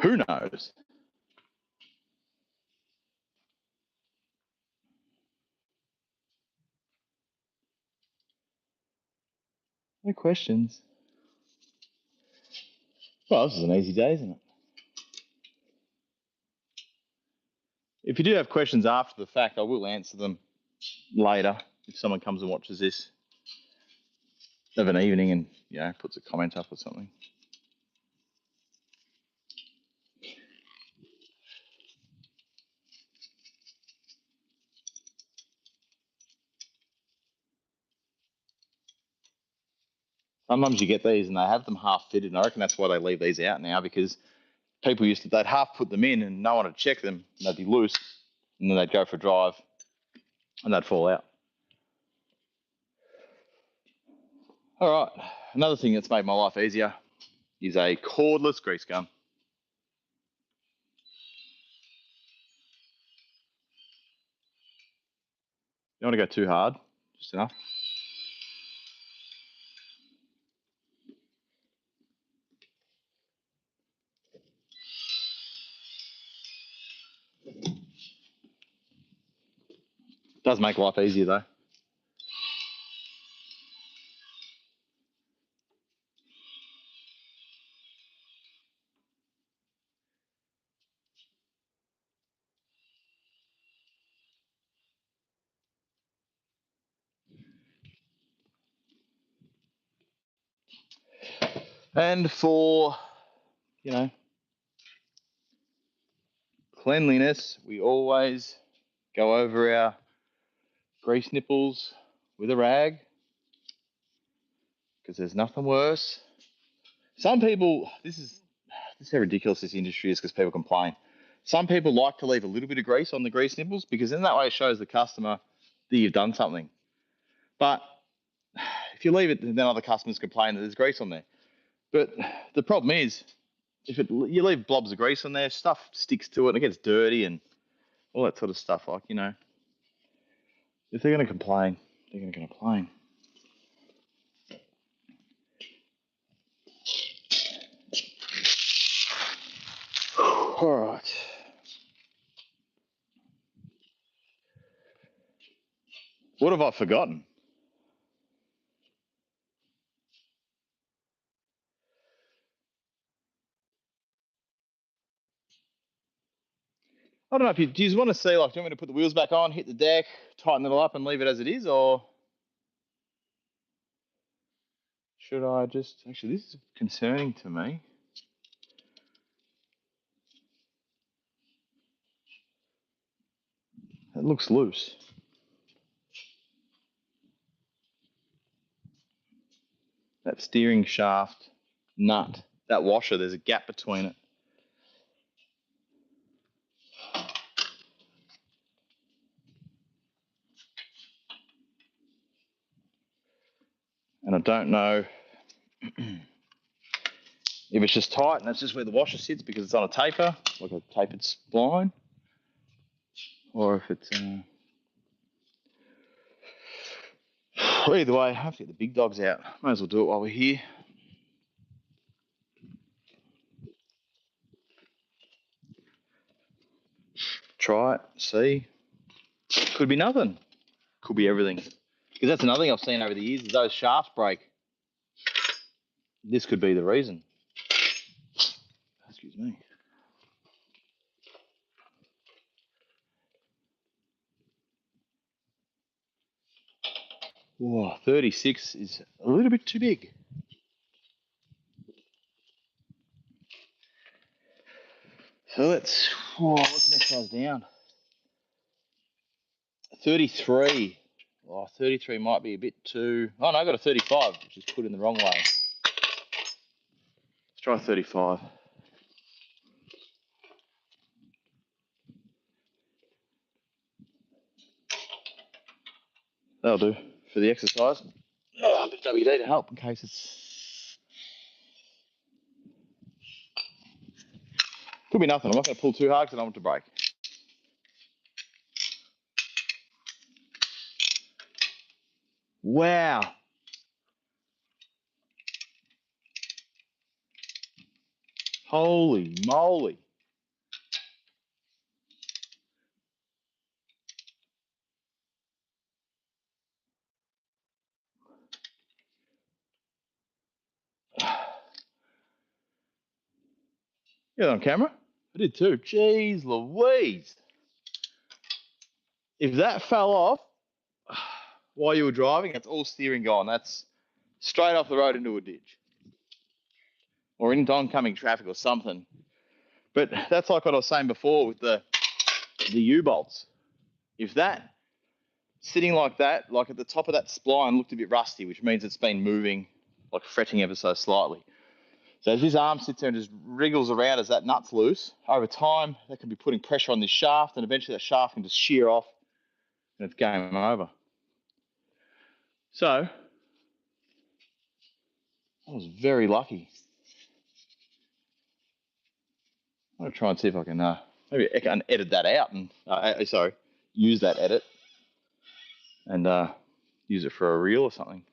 Who knows? No questions. Well, this is an easy day, isn't it? If you do have questions after the fact, I will answer them later if someone comes and watches this of an evening and puts a comment up or something. Sometimes you get these and they have them half fitted, and I reckon that's why they leave these out now, because people they'd half put them in and no one would check them, and they'd be loose, and then they'd go for a drive and they'd fall out. All right, another thing that's made my life easier is a cordless grease gun. You don't want to go too hard, just enough. Does make life easier though. And for, cleanliness, we always go over our grease nipples with a rag, because there's nothing worse. Some people, this is how ridiculous this industry is, because people complain. Some people like to leave a little bit of grease on the grease nipples, because in that way it shows the customer that you've done something. But if you leave it, then other customers complain that there's grease on there. But the problem is, you leave blobs of grease on there, stuff sticks to it and it gets dirty and all that sort of stuff. Like, if they're going to complain, they're going to complain. All right. What have I forgotten? I don't know if do you want to see, like, do you want me to put the wheels back on, hit the deck, tighten it all up and leave it as it is, or should I just, actually, this is concerning to me. It looks loose. That steering shaft nut, that washer, there's a gap between it. And I don't know if it's just tight and that's just where the washer sits because it's on a taper, like a tapered spline, or if it's... either way, I have to get the big dogs out. Might as well do it while we're here. Try it, see. Could be nothing. Could be everything. Because that's another thing I've seen over the years is those shafts break. This could be the reason. Excuse me. Whoa, 36 is a little bit too big. So what's the next size down? 33. Oh, 33 might be a bit too... Oh, no, I got a 35, which is put in the wrong way. Let's try 35. That'll do for the exercise. Oh, a bit of WD to help in case it's... Could be nothing. I'm not going to pull too hard because I don't want to break. Wow. Holy moly. Yeah, on camera? I did too. Jeez Louise. If that fell off while you were driving, that's all steering gone. That's straight off the road into a ditch. Or into oncoming traffic or something. But that's like what I was saying before with the U-bolts. If that, sitting like that, like at the top of that spline looked a bit rusty, which means it's been moving, like fretting ever so slightly. So as this arm sits there and just wriggles around as that nut's loose, over time, that can be putting pressure on this shaft, and eventually that shaft can just shear off, and it's game over. So, I was very lucky. I'm going to try and see if I can, maybe I can edit that out, and, use that edit, and use it for a reel or something.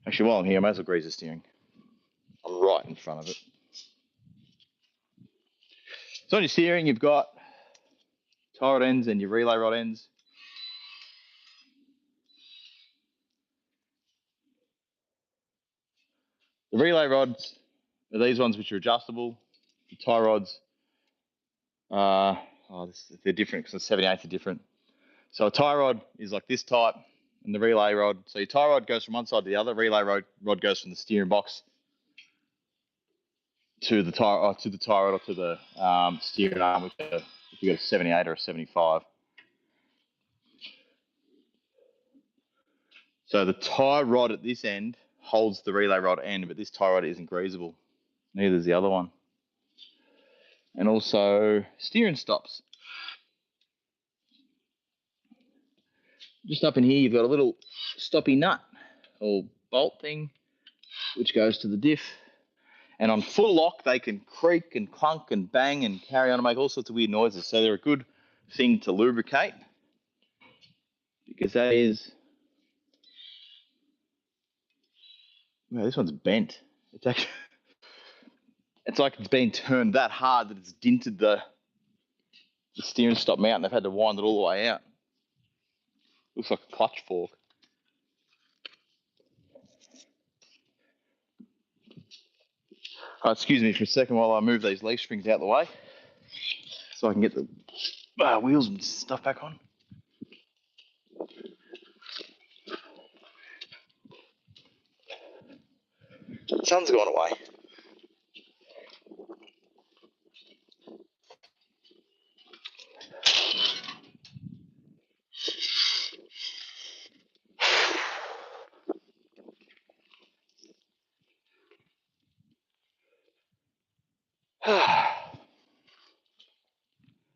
Actually, while I'm here, I may as well grease the steering. I'm right in front of it. So on your steering, you've got tie rod ends and your relay rod ends. The relay rods are these ones which are adjustable. The tie rods, they're different because the 78s are different. So a tie rod is like this type, and the relay rod. So your tie rod goes from one side to the other. Relay rod goes from the steering box to the tie rod or to the steering arm, which if you got a 78 or a 75. So the tie rod at this end holds the relay rod end, but this tie rod isn't greasable. Neither is the other one. And also steering stops. Just up in here, you've got a little stoppy nut or bolt thing, which goes to the diff. And on full lock, they can creak and clunk and bang and carry on and make all sorts of weird noises. So they're a good thing to lubricate because that is... Wow, this one's bent. It's actually... It's like it's been turned that hard that it's dinted the steering stop out and they've had to wind it all the way out. Looks like a clutch fork. Excuse me for a second while I move these leaf springs out of the way so I can get the wheels and stuff back on. The sun's gone away.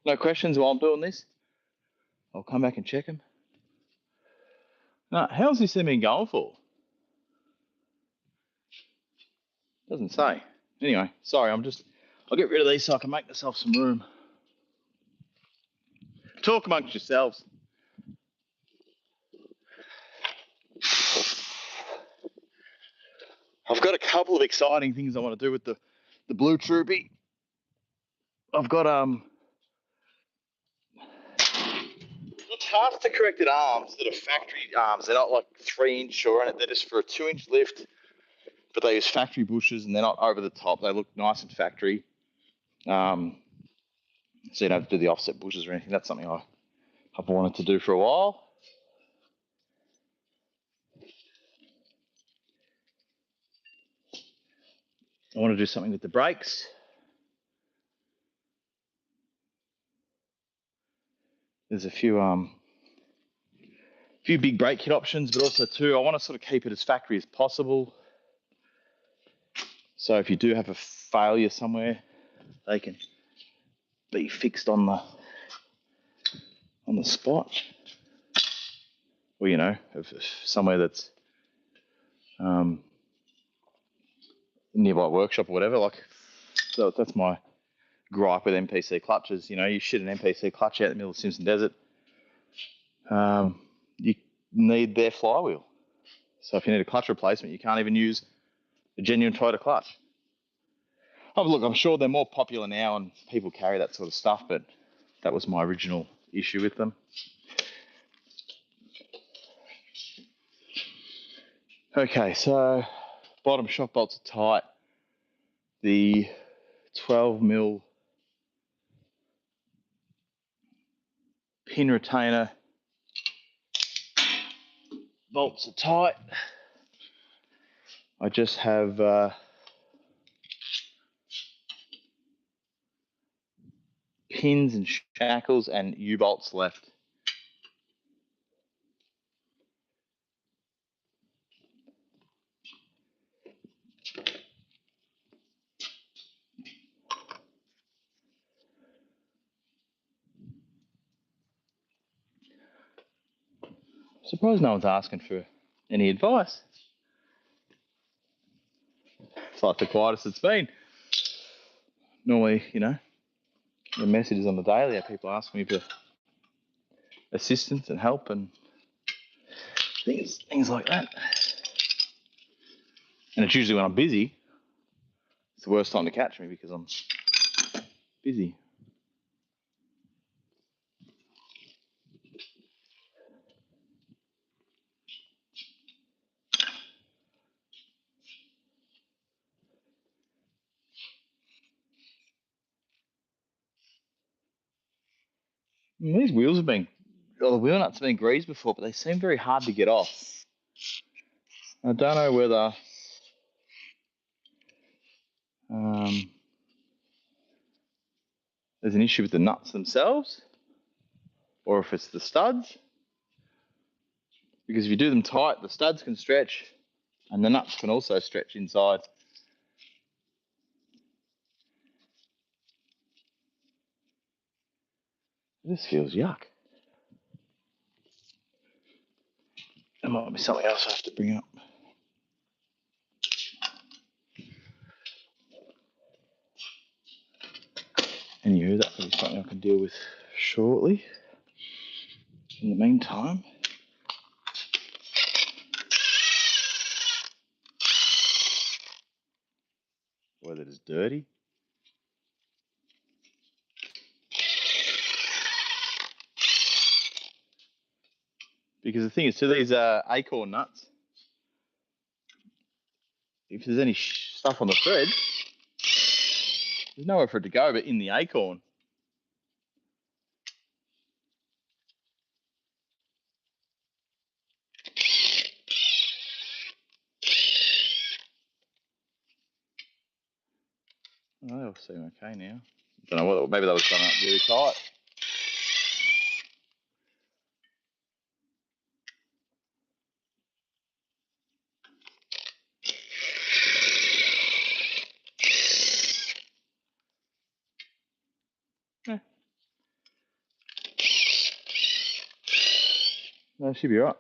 No questions while I'm doing this? I'll come back and check them. No, how's this thing been going for? Doesn't say. Anyway, sorry, I'll get rid of these so I can make myself some room. Talk amongst yourselves. I've got a couple of exciting things I want to do with the blue Troopy. I've got half the corrected arms that are factory arms. They're not like 3-inch or anything. They're just for a 2-inch lift, but they use factory bushes and they're not over the top. They look nice and factory. So you don't have to do the offset bushes or anything. That's something I've wanted to do for a while. I want to do something with the brakes. there's a few big brake kit options, but also too, I want to sort of keep it as factory as possible. So if you do have a failure somewhere, they can be fixed on the spot, or somewhere that's nearby workshop or whatever. So that's my gripe with NPC clutches. You shit an NPC clutch out in the middle of the Simpson Desert, you need their flywheel. So if you need a clutch replacement, you can't even use a genuine Toyota clutch. Oh, look, I'm sure they're more popular now and people carry that sort of stuff, but that was my original issue with them. Okay, so bottom shock bolts are tight. The 12mm pin retainer bolts are tight. I just have pins and shackles and U-bolts left. Surprised no one's asking for any advice. It's like the quietest it's been. Normally, the messages on the daily are people asking me for assistance and help and things like that. And it's usually when I'm busy. It's the worst time to catch me because I'm busy. And these wheels have been, the wheel nuts have been greased before, but they seem very hard to get off. I don't know whether there's an issue with the nuts themselves or if it's the studs. Because if you do them tight, the studs can stretch and the nuts can also stretch inside. This feels yuck. There might be something else I have to bring up. Anywho, that will be something I can deal with shortly. In the meantime, whether it's dirty. Because the thing is, to these acorn nuts, if there's any stuff on the thread, there's nowhere for it to go but in the acorn. Oh, they all seem okay now. Don't know what, maybe they were done up really tight. Yeah. No, should be right.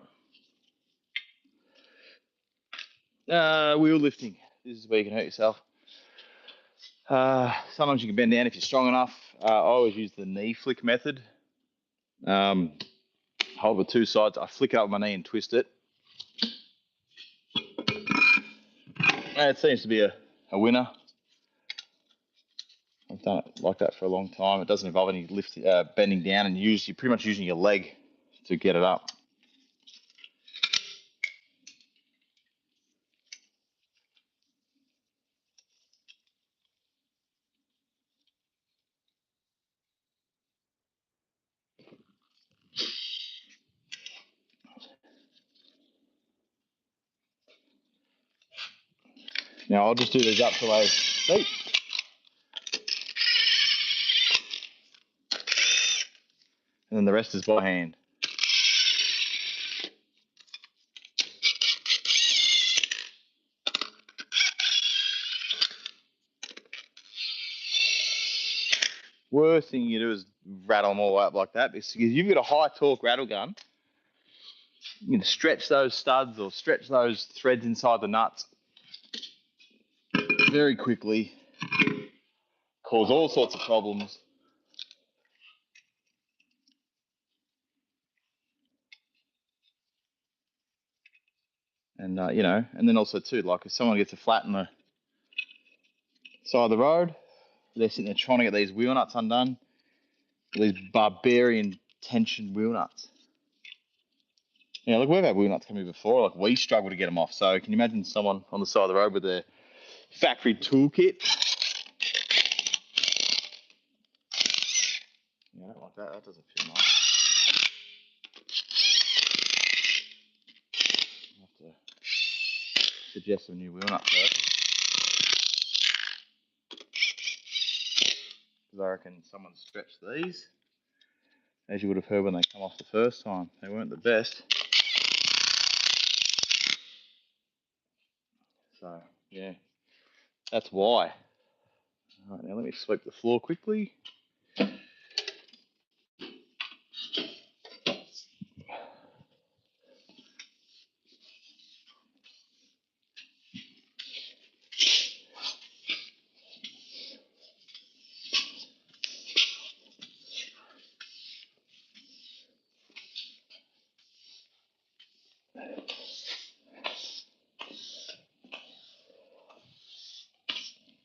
Wheel lifting. This is where you can hurt yourself. Sometimes you can bend down if you're strong enough. I always use the knee flick method. Hold with two sides. I flick it up with my knee and twist it. It seems to be a winner. I've done it like that for a long time. It doesn't involve any bending down, and you're pretty much using your leg to get it up. Now I'll just do these up to a seat. And then the rest is by hand. Worst thing you do is rattle them all up like that, because you've got a high torque rattle gun. You can stretch those studs or stretch those threads inside the nuts very quickly, cause all sorts of problems. And, you know, and then also too, like if someone gets a flat in the side of the road, they're sitting there trying to get these wheel nuts undone, these barbarian tension wheel nuts. Yeah, look, we've had wheel nuts come in before, like we struggle to get them off. So can you imagine someone on the side of the road with their factory toolkit? Yeah, I don't like that. That doesn't feel nice. I'll have to suggest some new wheel nuts first. Because I reckon someone stretched these. As you would have heard when they come off the first time, they weren't the best. So, yeah, that's why. All right, now let me sweep the floor quickly.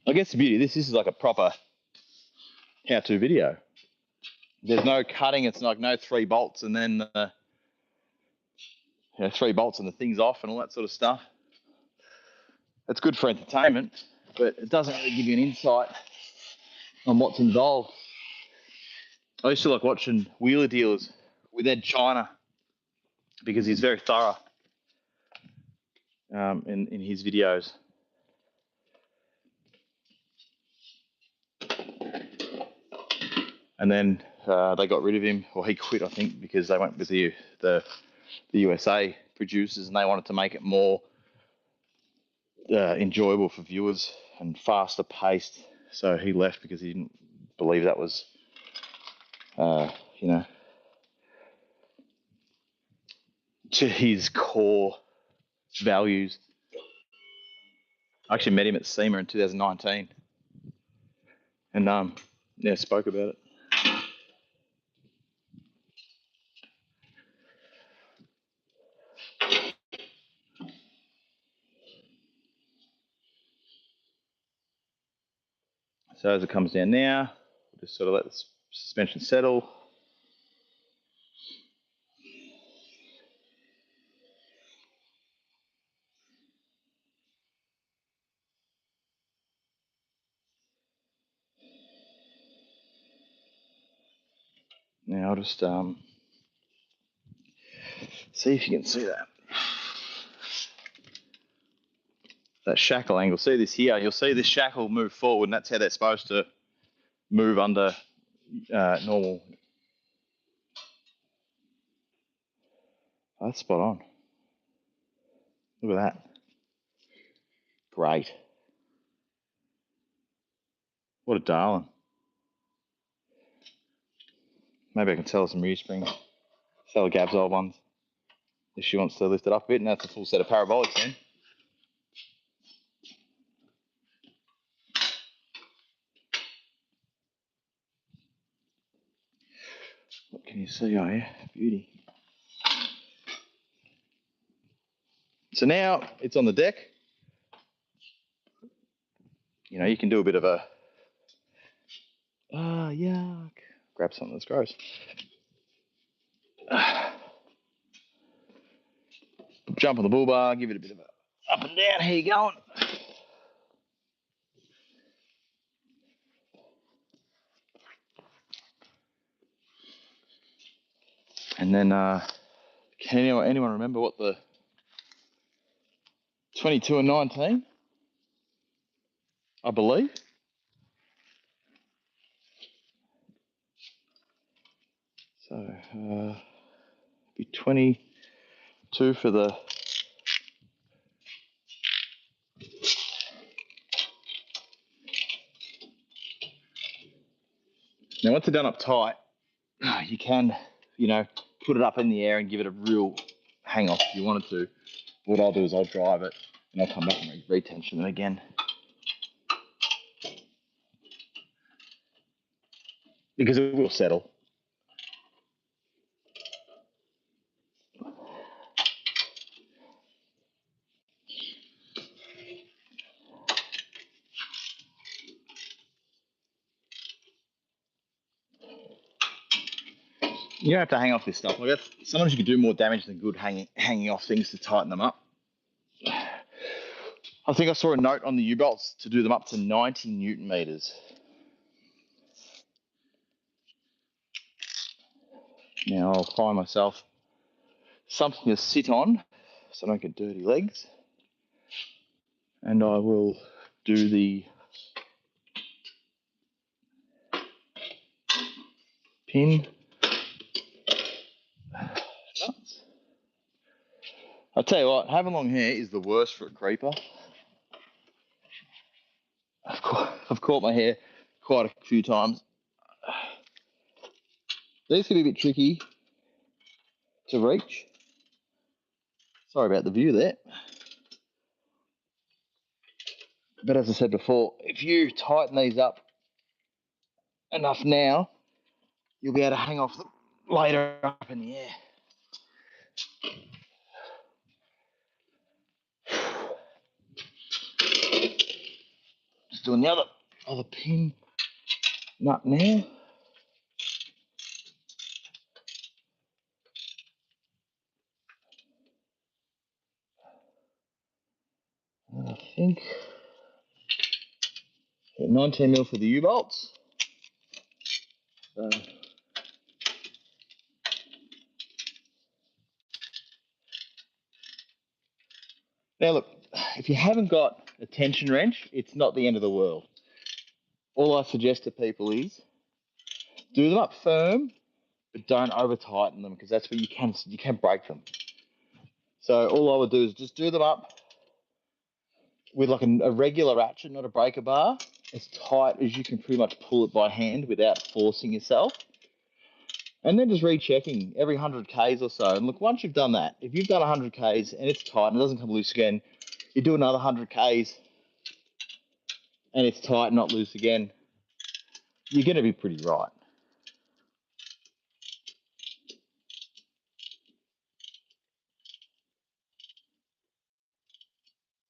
I guess the beauty of this is like a proper how-to video. There's no cutting. It's like no 3 bolts and then 3 bolts and the thing's off and all that sort of stuff. It's good for entertainment, but it doesn't really give you an insight on what's involved. I used to like watching wheeler dealers with Ed China because he's very thorough in his videos. And then they got rid of him, or he quit, I think, because they went with the USA producers and they wanted to make it more enjoyable for viewers and faster paced. So he left because he didn't believe that was, you know, to his core values. I actually met him at SEMA in 2019 and yeah, spoke about it. So as it comes down now, we'll just sort of let the suspension settle. Now I'll just see if you can see that shackle angle. See this here? You'll see this shackle move forward, and that's how they're supposed to move under normal. Oh, that's spot on. Look at that. Great. What a darling. Maybe I can sell her some rear springs. Sell her Gab's old ones if she wants to lift it up a bit, and that's a full set of parabolics then. What can you see? Oh yeah, beauty. So now it's on the deck. You know, you can do a bit of a yuck. Grab something that's gross. Jump on the bull bar, give it a bit of a up and down. How you going? And then, can anyone remember what the 22 and 19? I believe. So be 22 for the. Now once they're done up tight, you can, put it up in the air and give it a real hang off if you wanted to. What I'll do is I'll drive it and I'll come back and retension it again. Because it will settle. You don't have to hang off this stuff. I guess sometimes you can do more damage than good hanging off things to tighten them up. I think I saw a note on the U-bolts to do them up to 90 Newton meters. Now I'll find myself something to sit on so I don't get dirty legs. And I will do the pin nuts. I'll tell you what, having long hair is the worst for a creeper. I've caught my hair quite a few times. These can be a bit tricky to reach. Sorry about the view there. But as I said before, if you tighten these up enough now, you'll be able to hang off them later up in the air. Just doing the other pin nut now. And I think 19mm for the U-bolts. Now look, if you haven't got a tension wrench, it's not the end of the world. All I suggest to people is do them up firm, but don't over tighten them because that's where you can break them. So all I would do is just do them up with like a regular ratchet, not a breaker bar, as tight as you can pretty much pull it by hand without forcing yourself. And then just rechecking every 100 Ks or so. And look, once you've done that, if you've done 100 Ks and it's tight and it doesn't come loose again, you do another 100 Ks and it's tight, not loose again, you're going to be pretty right.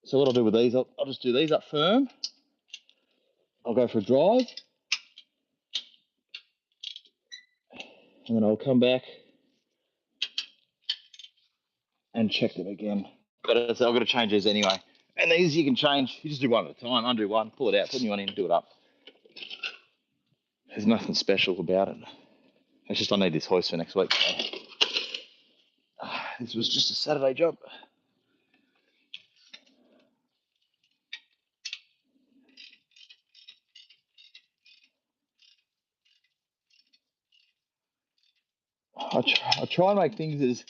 So what I'll do with these, I'll just do these up firm. I'll go for a drive. And then I'll come back and check them again. But I've got to change these anyway. And these you can change, you just do one at a time, undo one, pull it out, put a new one in, do it up. There's nothing special about it. It's just I need this hoist for next week. So. This was just a Saturday job. I try and make things as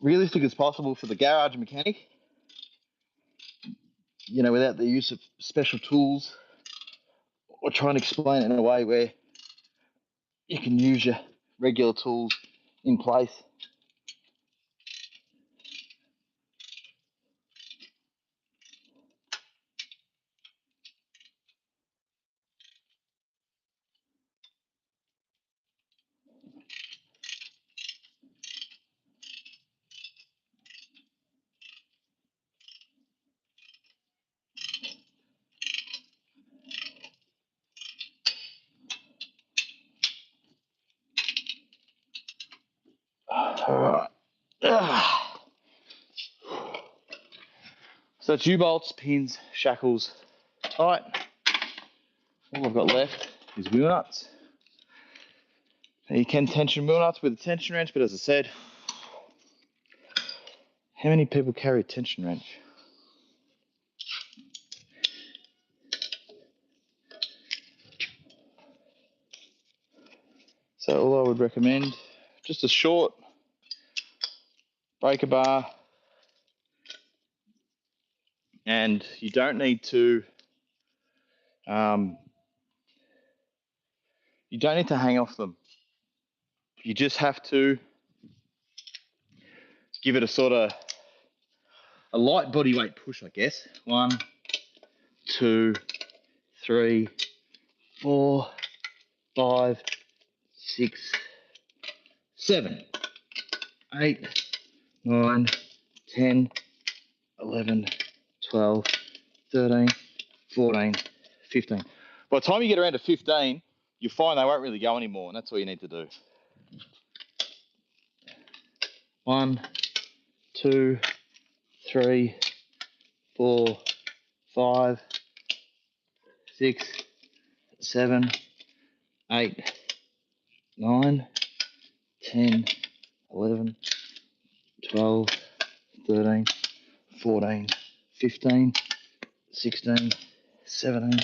realistic as possible for the garage mechanic, without the use of special tools, or try and explain it in a way where you can use your regular tools in place. All right. So it's U-bolts, pins, shackles, tight. All I've got left is wheel nuts. Now you can tension wheel nuts with a tension wrench, but as I said, how many people carry a tension wrench? So all I would recommend just a short breaker bar, and you don't need to hang off them. You just have to give it a sort of a light body weight push, I guess. 1, 2, 3, 4, 5, 6, 7, 8, 9, 10, 11, 12, 13, 14, 15. By the time you get around to 15, you'll find they won't really go anymore, and that's all you need to do. 1, 2, 3, 4, 5, 6, 7, 8, 9, 10, 11, 12, 13, 14, 15, 16, 17,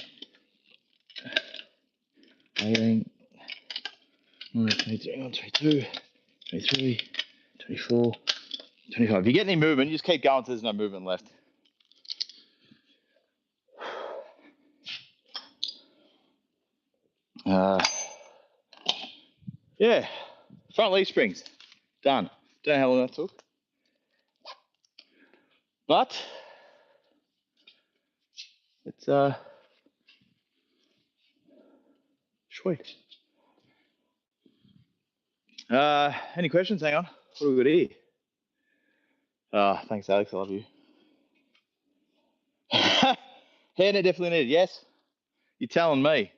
18, 19, 22, 23, 24, 25. If you get any movement, you just keep going until there's no movement left. Yeah, front leaf springs, done. Don't know how long that took. But it's sweet. Any questions? Hang on. What do we got here? Thanks, Alex. I love you. Hairnet definitely needed. Yes, you're telling me.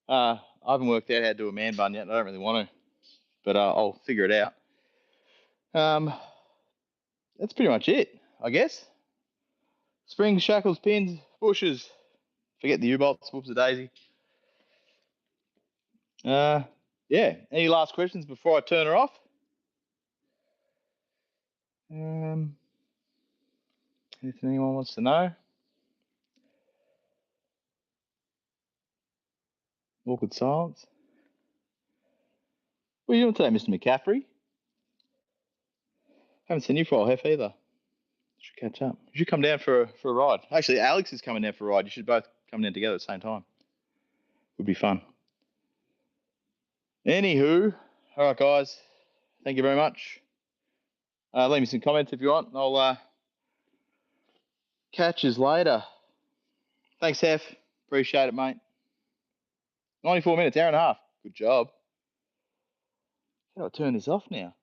I haven't worked out how to do a man bun yet. And I don't really want to, but I'll figure it out. That's pretty much it, I guess. Springs, shackles, pins, bushes. Forget the U-bolts. Whoops a daisy. Yeah. Any last questions before I turn her off? Anything anyone wants to know? Awkward silence. What are you doing today, Mr. McCaffrey? Haven't seen you for a while, Hef, either. Should catch up. You should come down for a ride. Actually, Alex is coming down for a ride. You should both come down together at the same time. Would be fun. Anywho, all right, guys. Thank you very much. Leave me some comments if you want. I'll catch you later. Thanks, Hef. Appreciate it, mate. 94 minutes, hour and a half. Good job. How do I turn this off now?